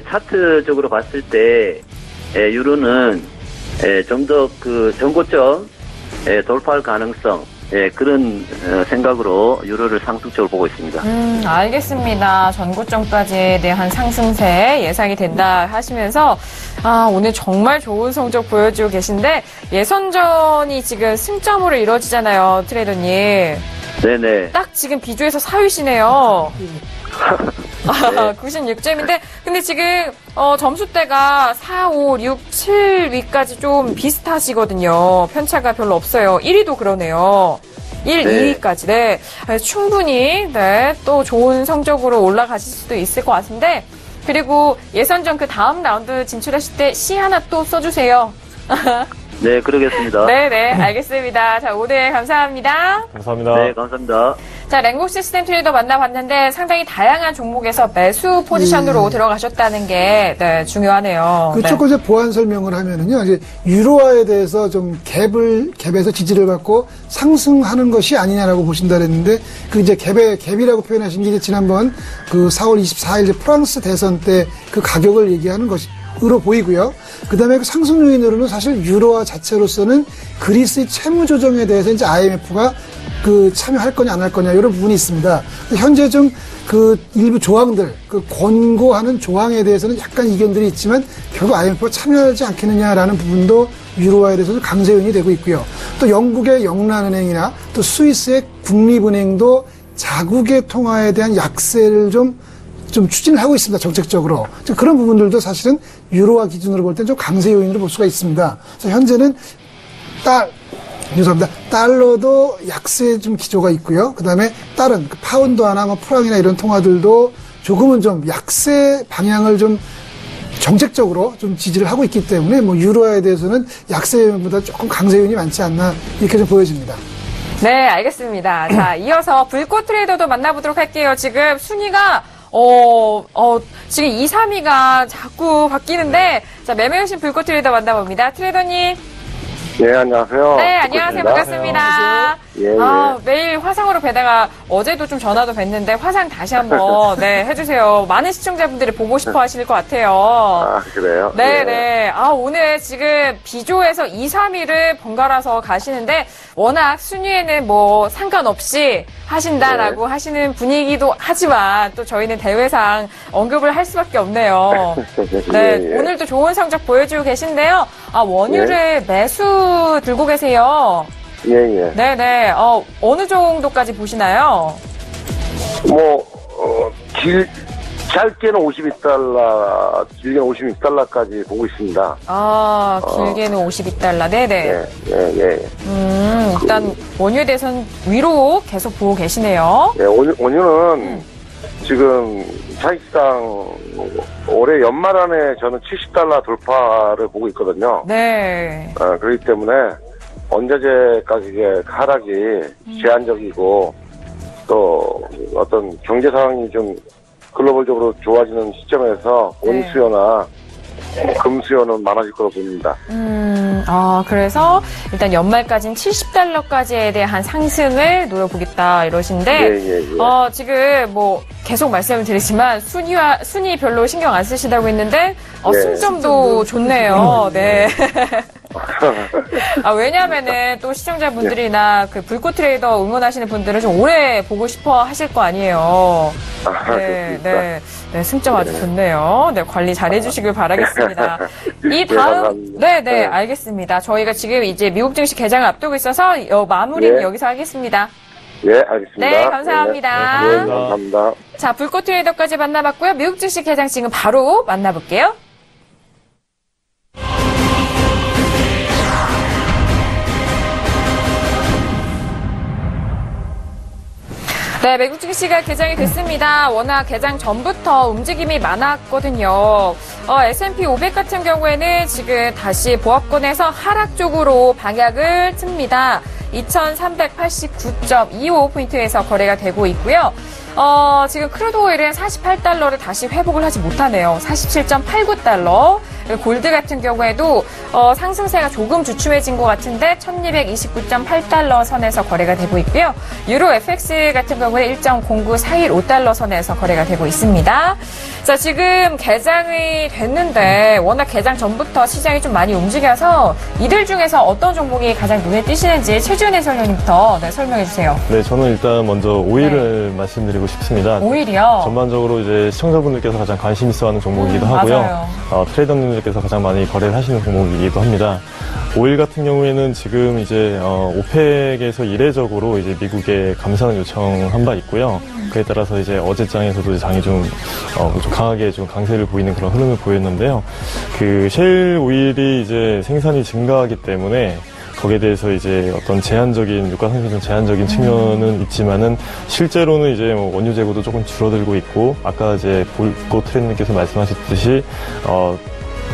차트적으로 봤을 때 유로는 좀 더 그 전고점 돌파할 가능성, 그런 생각으로 유로를 상승적으로 보고 있습니다. 알겠습니다. 전고점까지에 대한 상승세 예상이 된다 하시면서 오늘 정말 좋은 성적 보여주고 계신데 예선전이 지금 승점으로 이루어지잖아요, 트레이더님. 네네. 딱 지금 비조에서 4위시네요. 96점인데 근데 지금 점수대가 4, 5, 6, 7위까지 좀 비슷하시거든요. 편차가 별로 없어요. 1위도 그러네요. 1, 네. 2위까지. 네. 충분히 또 좋은 성적으로 올라가실 수도 있을 것 같은데, 그리고 예선전 그 다음 라운드 진출하실 때 시 하나 또 써주세요. 네, 그러겠습니다. 네네, 알겠습니다. 자, 오늘 감사합니다. 감사합니다. 네, 감사합니다. 자, 랭고 시스템 트레이더 만나봤는데 상당히 다양한 종목에서 매수 포지션으로 들어가셨다는 게 중요하네요. 그 네. 조금 이제 보완 설명을 하면은요, 이제 유로화에 대해서 좀 갭에서 지지를 받고 상승하는 것이 아니냐라고 보신다 그랬는데, 그 이제 갭이라고 표현하신 게 이제 지난번 그 4월 24일 이제 프랑스 대선 때 그 가격을 얘기하는 것으로 보이고요. 그 다음에 그 상승 요인으로는 사실 유로화 자체로서는 그리스의 채무 조정에 대해서 이제 IMF가 그 참여할 거냐 안 할 거냐 이런 부분이 있습니다. 현재 좀 그 일부 조항들, 그 권고하는 조항에 대해서는 약간 이견들이 있지만 결국 IMF가 참여하지 않겠느냐라는 부분도 유로화에 대해서는 강세 요인이 되고 있고요. 또 영국의 영란은행이나 또 스위스의 국립은행도 자국의 통화에 대한 약세를 좀 추진을 하고 있습니다. 정책적으로. 그런 부분들도 사실은 유로화 기준으로 볼 땐 좀 강세 요인으로 볼 수가 있습니다. 그래서 현재는 달러도 약세 좀 기조가 있고요. 그 다음에 다른 파운드나 프랑이나 이런 통화들도 조금은 좀 약세 방향을 좀 정책적으로 좀 지지를 하고 있기 때문에 뭐 유로화에 대해서는 약세보다 조금 강세 요인이 많지 않나 이렇게 좀 보여집니다. 네, 알겠습니다. 자, 이어서 불꽃 트레이더도 만나보도록 할게요. 지금 순위가 지금 2, 3위가 자꾸 바뀌는데, 자, 매매하신 불꽃 트레이더 만나봅니다. 트레이더님. 네, 안녕하세요. 네, 안녕하세요. 반갑습니다. 예, 매일 화상으로 뵈다가 어제도 좀 전화도 뵀는데 화상 다시 한번 네, 해주세요. 많은 시청자분들이 보고 싶어 하실 것 같아요. 아, 그래요? 네네. 오늘 지금 비조에서 2, 3위를 번갈아서 가시는데 워낙 순위에는 뭐 상관없이 하신다라고 하시는 분위기도 하지만 또 저희는 대회상 언급을 할 수밖에 없네요. 네, 오늘도 좋은 성적 보여주고 계신데요. 원유를 매수 들고 계세요. 예. 네네. 어느 정도까지 보시나요? 짧게는 52달러, 길게는 56달러까지 보고 있습니다. 길게는 52달러. 네네. 예. 일단 원유에 대해서는 위로 계속 보고 계시네요. 네, 원유는 지금 사실상 올해 연말 안에 저는 70달러 돌파를 보고 있거든요. 네. 그렇기 때문에 원자재 가격의 하락이 제한적이고 또 어떤 경제 상황이 좀 글로벌적으로 좋아지는 시점에서 원 수요나 금 수요는 많아질 거로 보입니다. 그래서 일단 연말까지는 70달러까지에 대한 상승을 노려보겠다 이러신데, 지금 뭐 계속 말씀을 드리지만 순위 별로 신경 안 쓰시다고 했는데, 승점도 좋네요. 네. 왜냐면은 또 시청자분들이나 그 불꽃 트레이더 응원하시는 분들은 좀 오래 보고 싶어 하실 거 아니에요. 네, 승점 아주 좋네요. 네, 관리 잘 해주시길 바라겠습니다. 이 다음, 네, 알겠습니다. 저희가 지금 이제 미국 증시 개장을 앞두고 있어서 마무리는 여기서 하겠습니다. 예, 알겠습니다. 네, 감사합니다. 네, 감사합니다. 자, 불꽃 트레이더까지 만나봤고요. 미국 증시 개장 지금 바로 만나볼게요. 네, 미국 증시가 개장이 됐습니다. 워낙 개장 전부터 움직임이 많았거든요. S&P 500 같은 경우에는 지금 다시 보합권에서 하락 쪽으로 방향을 틉니다. 2389.25포인트에서 거래가 되고 있고요. 지금 크루드 오일은 48달러를 다시 회복을 하지 못하네요. 47.89달러. 골드 같은 경우에도 상승세가 조금 주춤해진 것 같은데 1229.8달러 선에서 거래가 되고 있고요. 유로 FX 같은 경우에 1.09415달러 선에서 거래가 되고 있습니다. 자, 지금 개장이 됐는데 워낙 개장 전부터 시장이 좀 많이 움직여서 이들 중에서 어떤 종목이 가장 눈에 띄시는지 최지훈 해설위원님부터 설명해 주세요. 네, 저는 일단 먼저 오일을 말씀드리고 싶습니다. 오일이요? 전반적으로 이제 시청자분들께서 가장 관심 있어하는 종목이기도 하고요. 트레이더님들께서 가장 많이 거래를 하시는 종목이기도 합니다. 오일 같은 경우에는 지금 이제 오펙에서 이례적으로 이제 미국에 감산을 요청한 바 있고요. 그에 따라서 이제 어제장에서도 장이 좀 강하게 좀 강세를 보이는 그런 흐름을 보였는데요. 그 셰일 오일이 이제 생산이 증가하기 때문에 거기에 대해서 이제 어떤 제한적인 유가 상승 제한적인 측면은 있지만은 실제로는 이제 원유 재고도 조금 줄어들고 있고 아까 이제 볼고 트레이너님께서 말씀하셨듯이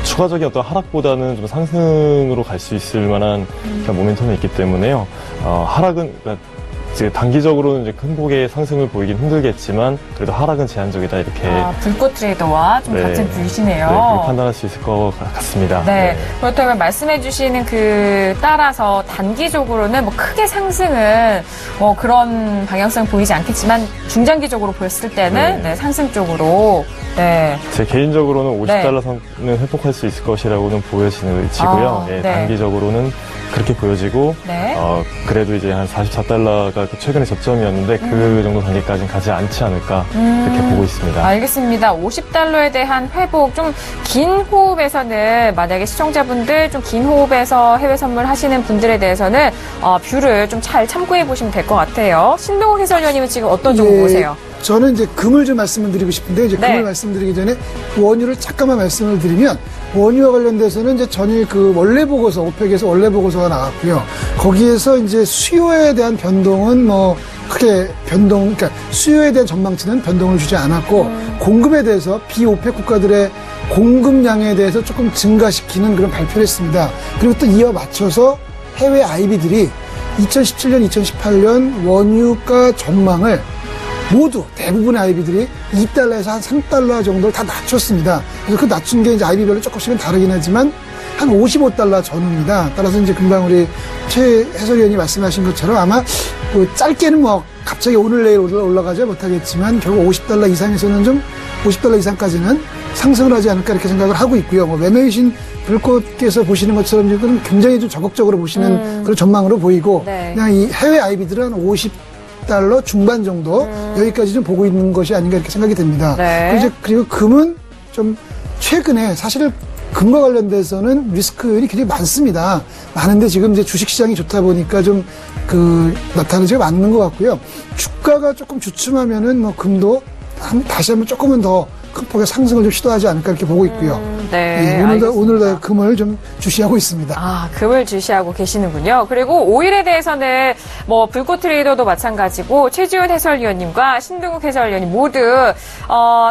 추가적인 어떤 하락보다는 좀 상승으로 갈 수 있을 만한 모멘텀이 있기 때문에요. 하락은 이제 단기적으로는 이제 큰 폭의 상승을 보이긴 힘들겠지만 그래도 하락은 제한적이다 이렇게 불꽃 트레이더와 좀 같은 분이시네요. 네, 그렇게 판단할 수 있을 것 같습니다. 네, 그렇다면 말씀해주시는 그 따라서 단기적으로는 뭐 크게 상승은 뭐 그런 방향성 보이지 않겠지만 중장기적으로 보였을 때는 상승 쪽으로. 네. 제 개인적으로는 50달러 선은 회복할 수 있을 것이라고는 보여지고요. 단기적으로는 그렇게 보여지고 그래도 이제 한 44달러가 최근의 저점이었는데 그 정도 단계까지는 가지 않지 않을까 이렇게 보고 있습니다. 알겠습니다. 50달러에 대한 회복 좀 긴 호흡에서는 만약에 시청자분들 좀 긴 호흡에서 해외 선물 하시는 분들에 대해서는 뷰를 좀 잘 참고해 보시면 될 것 같아요. 신동욱 해설위원님은 지금 어떤 종목 보세요? 저는 이제 금을 좀 말씀을 드리고 싶은데 이제 금을 말씀드리기 전에 원유를 잠깐만 말씀을 드리면 원유와 관련돼서는 이제 전일 그 원래 보고서 오펙에서 원래 보고서가 나왔고요. 거기에서 이제 수요에 대한 변동은 뭐 크게 그러니까 수요에 대한 전망치는 변동을 주지 않았고 공급에 대해서 비오펙 국가들의 공급량에 대해서 조금 증가시키는 그런 발표를 했습니다. 그리고 또 이어 맞춰서 해외 IB들이 2017년, 2018년 원유가 전망을 모두 대부분의 IB들이 2달러에서 한 3달러 정도를 다 낮췄습니다. 그래서 그 낮춘 게 이제 IB별로 조금씩은 다르긴 하지만 한 55달러 전후입니다. 따라서 이제 금방 우리 최 해설위원이 말씀하신 것처럼 아마 그 짧게는 뭐 갑자기 오늘 내일 올라가지 못하겠지만 결국 50달러 이상에서는 좀 50달러 이상까지는 상승을 하지 않을까 이렇게 생각을 하고 있고요. 뭐 매매이신 불꽃께서 보시는 것처럼 지금 굉장히 좀 적극적으로 보시는 그런 전망으로 보이고 네. 그냥 이 해외 IB들은 50달러 중반 정도 여기까지 좀 보고 있는 것이 아닌가 이렇게 생각이 됩니다. 네. 그리고 금은 좀 최근에 사실 금과 관련돼서는 리스크율이 굉장히 많습니다. 많은데 지금 이제 주식시장이 좋다 보니까 좀 나타나지가 않는 것 같고요. 주가가 조금 주춤하면은 뭐 금도 다시 한번 조금은 더 큰 폭의 상승을 좀 시도하지 않을까 이렇게 보고 있고요. 네. 예, 알겠습니다. 오늘도 금을 좀 주시하고 있습니다. 아, 금을 주시하고 계시는군요. 그리고 오일에 대해서는 뭐 불꽃 트레이더도 마찬가지고 최지훈 해설위원님과 신동욱 해설위원님 모두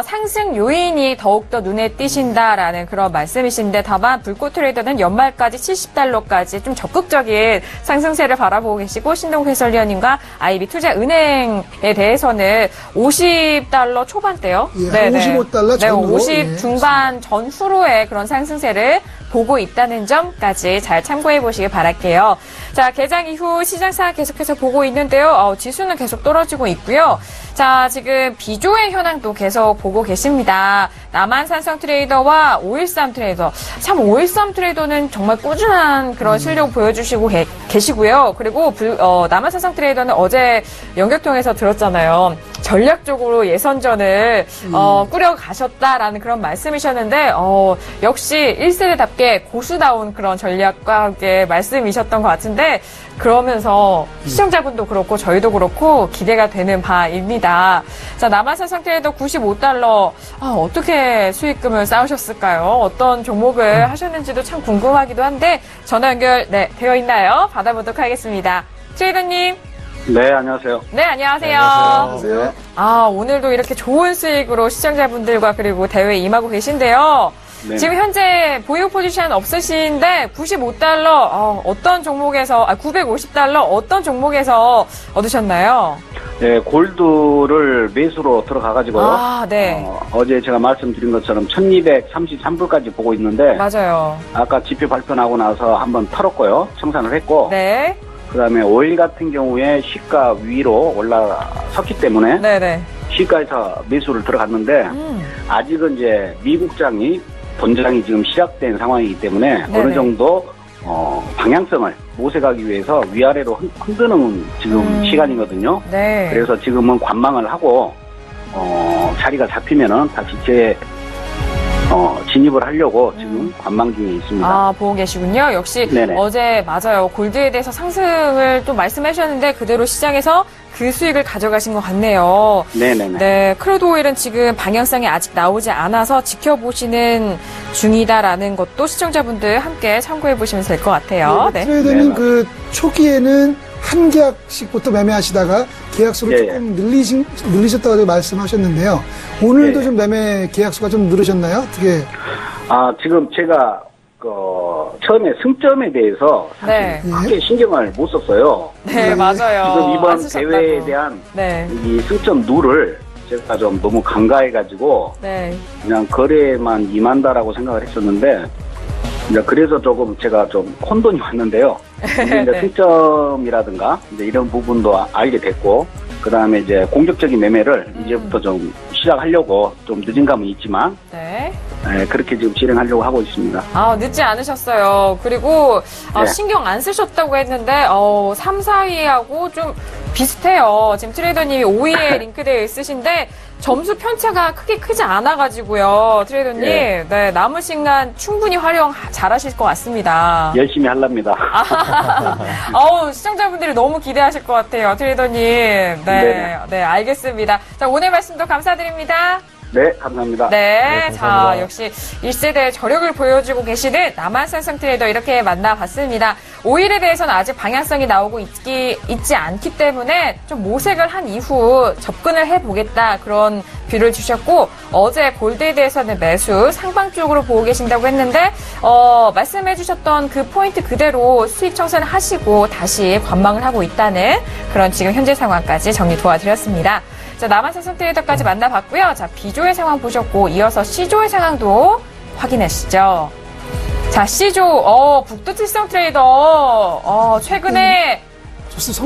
상승 요인이 더욱더 눈에 띄신다라는 그런 말씀이신데 다만 불꽃 트레이더는 연말까지 70달러까지 좀 적극적인 상승세를 바라보고 계시고 신동욱 해설위원님과 IB 투자은행에 대해서는 50달러 초반대요. 예, 55달러 네, 전후로. 50 예. 중반 전후로의 그런 상승세를 보고 있다는 점까지 잘 참고해 보시길 바랄게요. 자, 개장 이후 시장 상황 계속해서 보고 있는데요. 지수는 계속 떨어지고 있고요. 자, 지금 비조의 현황도 계속 보고 계십니다. 남한산성 트레이더와 513 트레이더. 참 513 트레이더는 정말 꾸준한 그런 실력 보여주시고 계시고요. 그리고 남한산성 트레이더는 어제 연결통해서 들었잖아요. 전략적으로 예선전을 꾸려 가셨다라는 그런 말씀이셨는데 역시 1세대답게 고수다운 그런 전략과 함께 말씀이셨던 것 같은데 그러면서 시청자분도 그렇고 저희도 그렇고 기대가 되는 바입니다. 자, 남한산성 트레이더 95달러 어떻게 수익금을 쌓으셨을까요? 어떤 종목을 하셨는지도 참 궁금하기도 한데 전화 연결 되어 있나요? 받아보도록 하겠습니다. 트레이더님. 네, 안녕하세요. 네, 안녕하세요. 안녕하세요. 오늘도 이렇게 좋은 수익으로 시청자분들과 그리고 대회에 임하고 계신데요. 네. 지금 현재 보유 포지션 없으신데 95달러 어떤 종목에서 950달러 어떤 종목에서 얻으셨나요? 네, 골드를 매수로 들어가가지고요. 네. 어제 제가 말씀드린 것처럼 1233불까지 보고 있는데 맞아요. 아까 지표 발표 나고 나서 한번 털었고요. 청산을 했고 네. 그다음에 오일 같은 경우에 시가 위로 올라섰기 때문에 네네. 시가에서 매수를 들어갔는데 아직은 이제 미국장이 본장이 지금 시작된 상황이기 때문에 네네. 어느 정도 방향성을 모색하기 위해서 위아래로 흔드는 지금 시간이거든요. 네. 그래서 지금은 관망을 하고 자리가 잡히면은 다시 진입을 하려고 지금 관망 중에 있습니다. 보고 계시군요. 역시 네네. 어제 맞아요. 골드에 대해서 상승을 또 말씀해 주셨는데 그대로 시장에서 그 수익을 가져가신 것 같네요. 네네네. 네, 크루드 오일은 지금 방향성이 아직 나오지 않아서 지켜보시는 중이다라는 것도 시청자분들 함께 참고해 보시면 될 것 같아요. 네. 트레이더님 네, 그 초기에는 한 계약씩부터 매매하시다가 계약수를 예, 조금 늘리셨다고 말씀하셨는데요. 오늘도 예. 좀 매매 계약수가 좀 늘으셨나요? 어떻게? 지금 제가 처음에 승점에 대해서 네. 크게 신경을 못 썼어요. 네, 맞아요. 지금 안 이번 쓰셨다고. 대회에 대한 네. 이 승점 룰을 제가 좀 너무 간과해가지고 네. 그냥 거래만 임한다라고 생각을 했었는데 이제 그래서 조금 제가 좀 혼돈이 왔는데요. 이제 네. 승점이라든가 이제 이런 부분도 알게 됐고 그 다음에 이제 공격적인 매매를 이제부터 좀 시작하려고 좀 늦은 감은 있지만 네. 그렇게 지금 진행하려고 하고 있습니다. 늦지 않으셨어요. 그리고 네. 신경 안 쓰셨다고 했는데 3, 4위하고 좀 비슷해요. 지금 트레이더님이 5위에 링크되어 있으신데 점수 편차가 크게 크지 않아가지고요. 트레이더님 네, 남은 시간 충분히 활용 잘하실 것 같습니다. 열심히 하랍니다. 시청자분들이 너무 기대하실 것 같아요. 트레이더님. 네, 네네. 네, 알겠습니다. 자, 오늘 말씀도 감사드립니다. 네, 감사합니다. 네, 자, 감사합니다. 역시 1세대의 저력을 보여주고 계시는 남한산성 트레이더 이렇게 만나봤습니다. 오일에 대해서는 아직 방향성이 나오고 있지 않기 때문에 좀 모색을 한 이후 접근을 해보겠다 그런 뷰를 주셨고 어제 골드에 대해서는 매수 상방 쪽으로 보고 계신다고 했는데 말씀해 주셨던 그 포인트 그대로 수익 청산을 하시고 다시 관망을 하고 있다는 그런 지금 현재 상황까지 정리 도와드렸습니다. 자, 남한산성 트레이더까지 만나봤고요. 자, B조의 상황 보셨고 이어서 C조의 상황도 확인하시죠. 자, C조, 북두칠성 트레이더, 최근에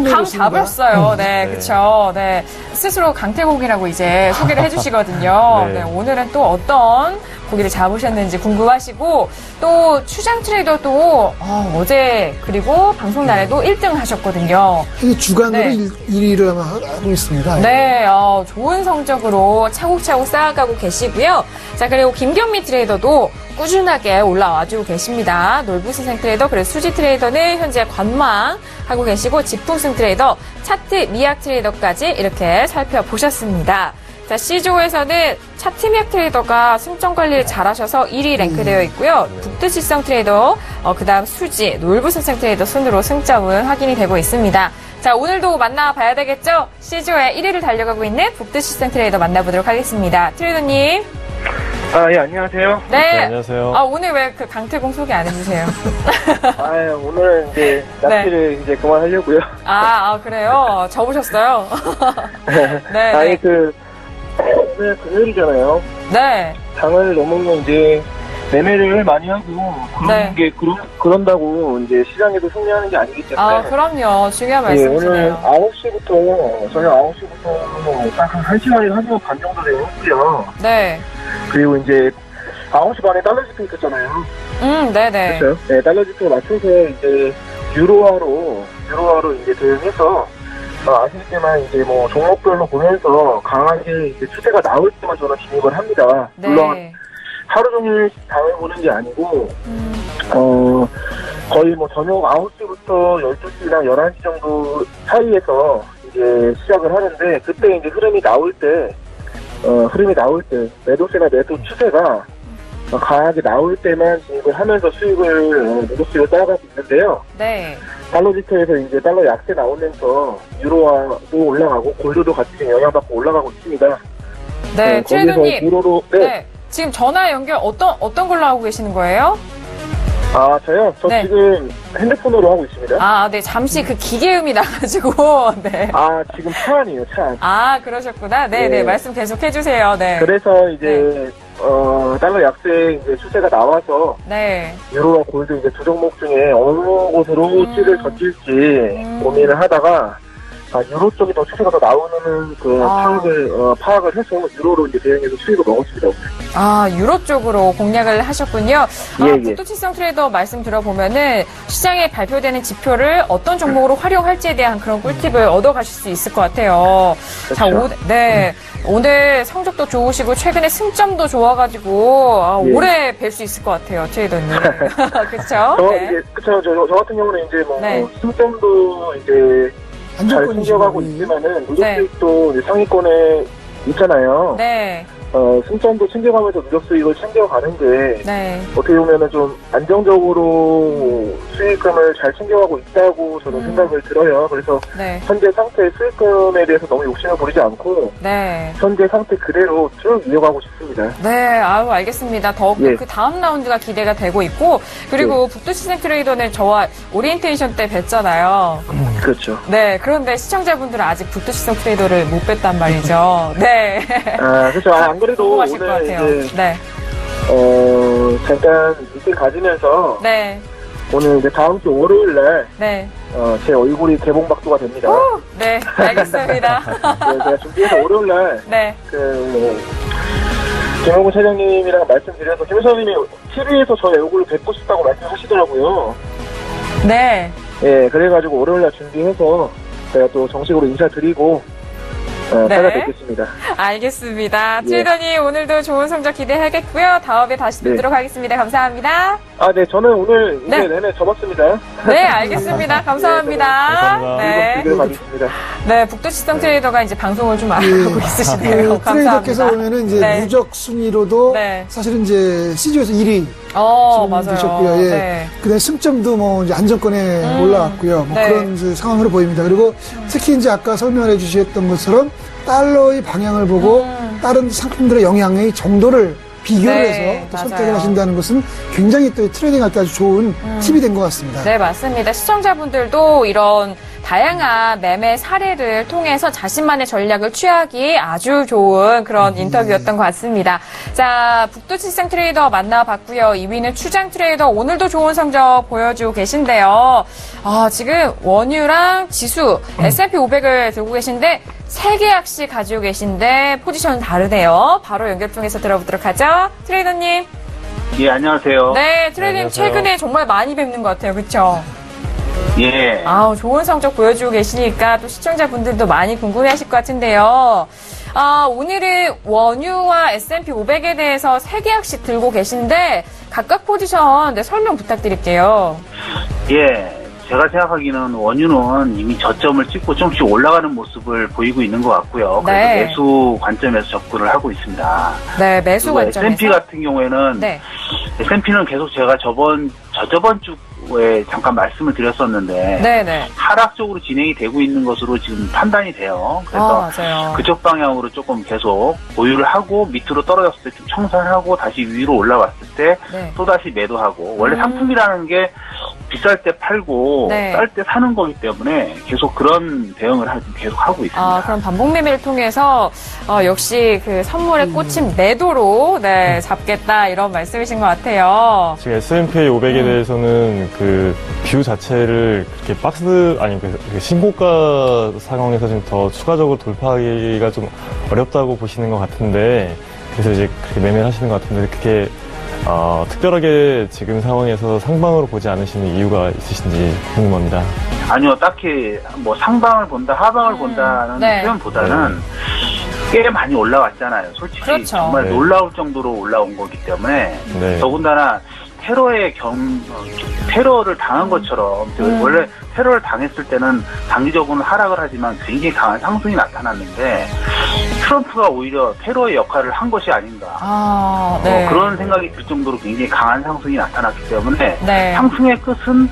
감 잡았어요. 네, 그쵸. 네. 스스로 강태공이라고 이제 소개를 해주시거든요. 네. 네, 오늘은 또 어떤 고기를 잡으셨는지 궁금하시고, 또 추장 트레이더도, 어제, 그리고 방송 날에도 1등 하셨거든요. 주간으로 네. 1위를 아마 하고 있습니다. 네, 좋은 성적으로 차곡차곡 쌓아가고 계시고요. 자, 그리고 김경미 트레이더도 꾸준하게 올라와주고 계십니다. 놀부스생 트레이더, 그리고 수지 트레이더는 현재 관망하고 계시고, 지풍승 트레이더, 차트 미약 트레이더까지 이렇게 살펴보셨습니다. 자, C조에서는 차트 미약 트레이더가 승점 관리를 잘하셔서 1위 랭크되어 있고요. 북두칠성 트레이더, 그 다음 수지, 놀부스생 트레이더 순으로 승점은 확인이 되고 있습니다. 자, 오늘도 만나봐야 되겠죠? C조의 1위를 달려가고 있는 북두칠성 트레이더 만나보도록 하겠습니다. 트레이더님. 예, 안녕하세요. 네. 안녕하세요. 오늘 왜 그 강태공 소개 안 해주세요? 오늘은 이제 낚시를 이제 그만하려고요. 그래요? 접으셨어요? 네. 아니, 오늘 금요일이잖아요. 네. 장을 너무 이제 매매를 많이 하고, 그런다고 이제 시장에도 승리하는 게 아니기 때문에. 그럼요. 중요한 오늘 말씀이시네요. 9시부터, 저녁 9시부터 딱 한 1시간에서 1시간 반 정도 되었고요. 네. 그리고 이제 9시 반에 달러 지표 있었잖아요. 네네. 그렇죠? 네, 달러 지표 맞춰서 이제 유로화로 이제 대응해서 아시겠지만 이제 뭐 종목별로 보면서 강하게 이제 추세가 나올 때만 저는 진입을 합니다. 네. 물론 하루 종일 장을 보는 게 아니고 거의 뭐 저녁 9시부터 12시랑 11시 정도 사이에서 이제 시작을 하는데 그때 이제 흐름이 나올 때 매도세나 매도 추세가 강하게 나올 때만 진입을 하면서 매도수익을 쌓아가고 있는데요. 네. 달러 지표에서 이제 달러 약세 나오면서 유로화도 올라가고 골드도 같이 영향받고 올라가고 있습니다. 네, 트레이더님. 유로로 네. 지금 전화 연결 어떤 걸로 하고 계시는 거예요? 저요? 저 네. 지금 핸드폰으로 하고 있습니다. 네. 잠시 그 기계음이 나가지고, 네. 지금 차 안이에요, 차 안. 그러셨구나. 네네. 네. 말씀 계속 해주세요. 네. 그래서 이제, 달러 약세 이제 추세가 나와서, 네. 유로와 골드 이제 두 종목 중에 어느 곳으로 찌를 던질지 고민을 하다가, 유로 쪽이 더 추세가 더 나오는 파악을 해서 유로로 이제 대응해서 수익을 먹었습니다. 유로 쪽으로 공략을 하셨군요. 예. 북두칠성 트레이더 말씀 들어보면은 시장에 발표되는 지표를 어떤 종목으로 활용할지에 대한 그런 꿀팁을 얻어가실 수 있을 것 같아요. 그렇죠. 자, 오늘 성적도 좋으시고 최근에 승점도 좋아가지고 오래 뵐 수 있을 것 같아요, 트레이더님. 그렇죠? 저 같은 경우는 이제 네. 승점도 이제 잘 챙겨가고 있지만은 누적수익도 이제 상위권에 있잖아요. 네. 승점도 챙겨가면서 누적수익을 챙겨가는 게 네. 어떻게 보면은 좀 안정적으로 수익금을 잘 챙겨가고 있다고 저는 생각을 들어요. 그래서 네. 현재 상태 수익금에 대해서 너무 욕심을 부리지 않고 네. 현재 상태 그대로 쭉 이어가고 싶습니다. 네, 알겠습니다. 더욱더 그 다음 라운드가 기대가 되고 있고, 그리고 북두칠성 트레이더는 저와 오리엔테이션 때 뵀잖아요. 그렇죠. 네, 그런데 시청자분들은 아직 북두칠성 트레이더를 못 뵀단 말이죠. 네. 그렇죠. 안 그래도 궁금하실 것 오늘 같아요. 이제 네. 잠깐 미팅 가지면서 네. 오늘 이제 다음 주 월요일 날 네. 제 얼굴이 개봉박두가 됩니다. 네, 알겠습니다. 제가 준비해서 월요일 날 네. 김영구 차장님이랑 말씀드려서 김 회장님이 TV에서 저의 얼굴을 뵙고 싶다고 말씀하시더라고요. 네. 예, 그래가지고 월요일 날 준비해서 제가 또 정식으로 인사드리고 찾아뵙겠습니다. 알겠습니다. 트레이더님 오늘도 좋은 성적 기대하겠고요. 다음에 다시 뵙도록 하겠습니다. 감사합니다. 네, 저는 오늘 이제 내내 접었습니다. 네, 알겠습니다. 감사합니다. 감사합니다. 네. 네, 북두칠성 트레이더가 이제 방송을 좀 안 하고 있으시네요. 감사합니다. 트레이더께서 보면은 이제 누적 순위로도 사실은 이제 CGO에서 1위. 맞아요. 되셨고요. 그다음에 승점도 뭐 이제 안정권에 올라왔고요. 뭐 그런 이제 상황으로 보입니다. 그리고 특히 이제 아까 설명해 주셨던 것처럼 달러의 방향을 보고 다른 상품들의 영향의 정도를 비교를 해서 또 선택을 하신다는 것은 굉장히 또 트레이딩할 때 아주 좋은 팁이 된 것 같습니다. 네, 맞습니다. 시청자분들도 이런 다양한 매매 사례를 통해서 자신만의 전략을 취하기 아주 좋은 그런 인터뷰였던 것 같습니다. 자, 북두칠성 트레이더 만나봤고요. 2위는 추장 트레이더 오늘도 좋은 성적 보여주고 계신데요. 지금 원유랑 지수, S&P 500을 들고 계신데 3계약씩 가지고 계신데 포지션은 다르네요. 바로 연결 통해서 들어보도록 하죠. 트레이더님. 예, 안녕하세요. 네, 트레이더님 최근에 정말 많이 뵙는 것 같아요. 그렇죠? 예. 좋은 성적 보여주고 계시니까 또 시청자분들도 많이 궁금해하실 것 같은데요. 오늘은 원유와 S&P 500에 대해서 3계약씩 들고 계신데 각각 포지션 설명 부탁드릴게요. 예. 제가 생각하기는 원유는 이미 저점을 찍고 조금씩 올라가는 모습을 보이고 있는 것 같고요. 그래서 매수 관점에서 접근을 하고 있습니다. 네, 매수 관점에서. S&P 같은 경우에는 S&P는 계속 제가 저저번 주에 잠깐 말씀을 드렸었는데 하락적으로 진행이 되고 있는 것으로 지금 판단이 돼요. 그래서 그쪽 방향으로 조금 계속 보유를 하고 밑으로 떨어졌을 때 좀 청산하고 다시 위로 올라왔을 때 또다시 매도하고 원래 상품이라는 게 비쌀 때 팔고 쌀 때 사는 거기 때문에 계속 그런 대응을 계속 하고 있습니다. 그럼 반복 매매를 통해서 역시 그 선물에 꽂힌 매도로 잡겠다 이런 말씀이신 것 같아요. 지금 S&P 500에 대해서는 그 뷰 자체를 그렇게 그 신고가 상황에서 좀 더 추가적으로 돌파하기가 좀 어렵다고 보시는 것 같은데 그래서 이제 그렇게 매매를 하시는 것 같은데 그게 특별하게 지금 상황에서 상방으로 보지 않으시는 이유가 있으신지 궁금합니다. 아니요, 딱히 뭐 상방을 본다, 하방을 본다는 표현보다는 꽤 많이 올라왔잖아요. 솔직히 정말 놀라울 정도로 올라온 거기 때문에 더군다나 테러를 당한 것처럼 원래 테러를 당했을 때는 단기적으로는 하락을 하지만 굉장히 강한 상승이 나타났는데 트럼프가 오히려 테러의 역할을 한 것이 아닌가 그런 생각이 들 정도로 굉장히 강한 상승이 나타났기 때문에 상승의 끝은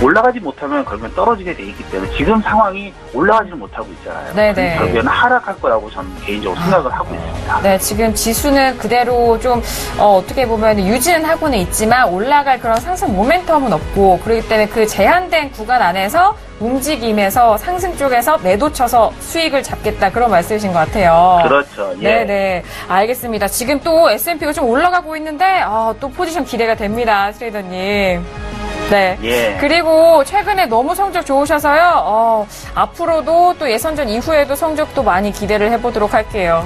올라가지 못하면 결국엔 떨어지게 돼 있기 때문에 지금 상황이 올라가지는 못하고 있잖아요. 결국에는 하락할 거라고 저는 개인적으로 생각을 하고 있습니다. 네, 지금 지수는 그대로 좀 어떻게 보면 유지는 하고는 있지만 올라갈 그런 상승 모멘텀은 없고 그렇기 때문에 그 제한된 구간 안에서 움직임에서 상승 쪽에서 매도 쳐서 수익을 잡겠다 그런 말씀이신 것 같아요. 그렇죠. 예. 네, 알겠습니다. 지금 또 S&P가 좀 올라가고 있는데 또 포지션 기대가 됩니다, 트레이더님. 그리고 최근에 너무 성적 좋으셔서요. 앞으로도 또 예선전 이후에도 성적도 많이 기대를 해보도록 할게요.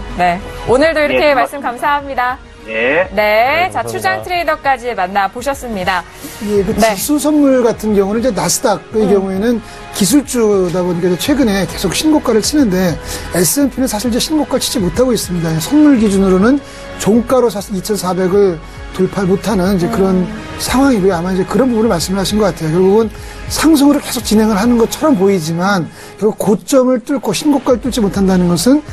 오늘도 이렇게 말씀 감사합니다. 자, 추장 트레이더까지 만나보셨습니다. 지수 선물 같은 경우는 이제 나스닥의 경우에는 기술주다 보니까 최근에 계속 신고가를 치는데 S&P는 사실 이제 신고가를 치지 못하고 있습니다. 선물 기준으로는 종가로 사실 2,400을 돌파 못하는 이제 그런 상황이고요. 아마 이제 그런 부분을 말씀을 하신 것 같아요. 결국은 상승으로 계속 진행을 하는 것처럼 보이지만 결국 고점을 뚫고 신고가를 뚫지 못한다는 것은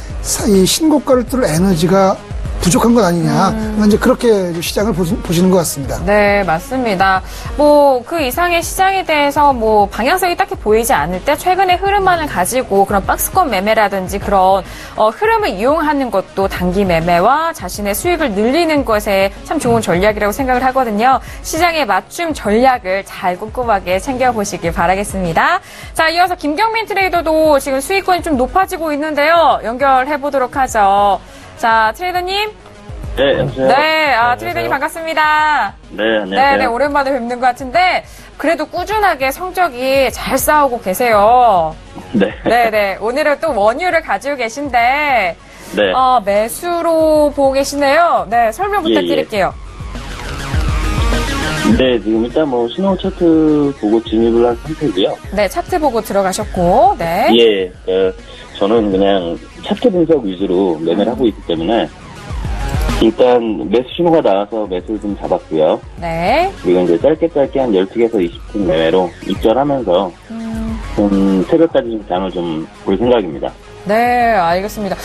이 신고가를 뚫을 에너지가 부족한 것 아니냐. 이제 그렇게 시장을 보시는 것 같습니다. 네, 맞습니다. 그 이상의 시장에 대해서 방향성이 딱히 보이지 않을 때 최근의 흐름만을 가지고 그런 박스권 매매라든지 그런 흐름을 이용하는 것도 단기 매매와 자신의 수익을 늘리는 것에 참 좋은 전략이라고 생각을 하거든요. 시장에 맞춤 전략을 잘 꼼꼼하게 챙겨보시길 바라겠습니다. 자, 이어서 김경민 트레이더도 지금 수익권이 좀 높아지고 있는데요. 연결해보도록 하죠. 자, 트레이더님. 네, 안녕하세요. 트레이더님 반갑습니다. 네, 안녕하세요. 네, 오랜만에 뵙는 것 같은데, 그래도 꾸준하게 성적이 잘 쌓아오고 계세요. 네. 오늘은 또 원유를 가지고 계신데, 매수로 보고 계시네요. 설명 부탁드릴게요. 네, 지금 일단 뭐 신호 차트 보고 진입을 한 상태고요. 네, 차트 보고 들어가셨고, 네. 예, 저는 그냥 차트 분석 위주로 매매를 하고 있기 때문에 일단 매수 신호가 나와서 매수를 좀 잡았고요. 네. 그리고 이제 짧게 한 12개에서 20분 매매로 입절하면서 좀 새벽까지 좀 장을 좀 볼 생각입니다. 네, 알겠습니다.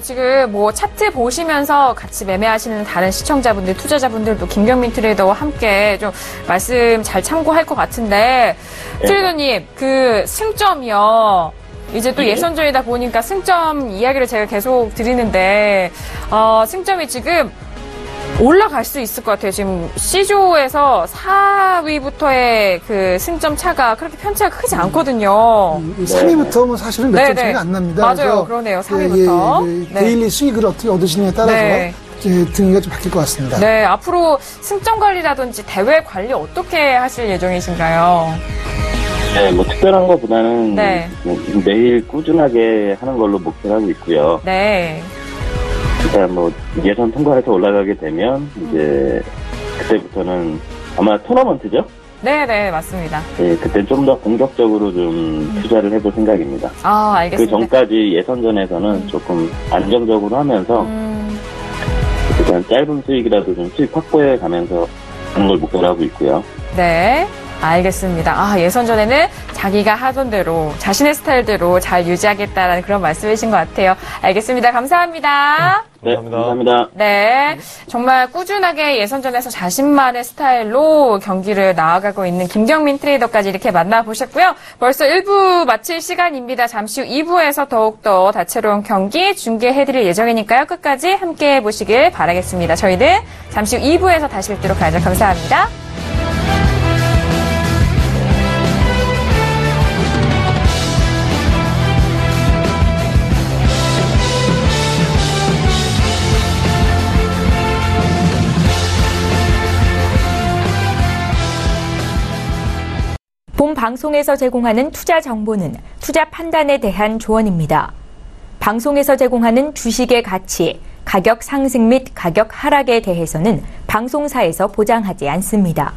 지금 뭐 차트 보시면서 같이 매매하시는 다른 시청자분들, 투자자분들도 김경민 트레이더와 함께 좀 말씀 잘 참고할 것 같은데, 트레이더님, 그 승점이요. 이제 또 예선전이다 보니까 승점 이야기를 제가 계속 드리는데, 승점이 지금 올라갈 수 있을 것 같아요. 지금 C조에서 4위부터의 그 승점 차가 그렇게 편차가 크지 않거든요. 3위부터 뭐 사실은 몇 점 차이가 안 납니다. 맞아요. 그러네요. 3위부터. 데일리 수익을 어떻게 얻으시느냐에 따라서 등위가 좀 바뀔 것 같습니다. 네, 앞으로 승점 관리라든지 대회 관리 어떻게 하실 예정이신가요? 네, 뭐 특별한 것보다는 매일 꾸준하게 하는 걸로 목표를 하고 있고요. 네. 일단 뭐 예선 통과해서 올라가게 되면 이제 그때부터는 아마 토너먼트죠? 네, 맞습니다. 네, 그때 좀 더 본격적으로 좀 투자를 해볼 생각입니다. 아, 알겠습니다. 그 전까지 예선전에서는 조금 안정적으로 하면서 일단 짧은 수익이라도 좀 수익 확보해 가면서 하는 걸 목표로 하고 있고요. 네. 알겠습니다. 예선전에는 자기가 하던 대로 자신의 스타일대로 잘 유지하겠다라는 그런 말씀이신 것 같아요. 알겠습니다. 감사합니다. 네, 감사합니다. 네, 정말 꾸준하게 예선전에서 자신만의 스타일로 경기를 나아가고 있는 김경민 트레이더까지 이렇게 만나보셨고요. 벌써 1부 마칠 시간입니다. 잠시 후 2부에서 더욱더 다채로운 경기 중계해드릴 예정이니까요. 끝까지 함께해 보시길 바라겠습니다. 저희는 잠시 후 2부에서 다시 뵙도록 하죠. 감사합니다. 본 방송에서 제공하는 투자 정보는 투자 판단에 대한 조언입니다. 방송에서 제공하는 주식의 가치, 가격 상승 및 가격 하락에 대해서는 방송사에서 보장하지 않습니다.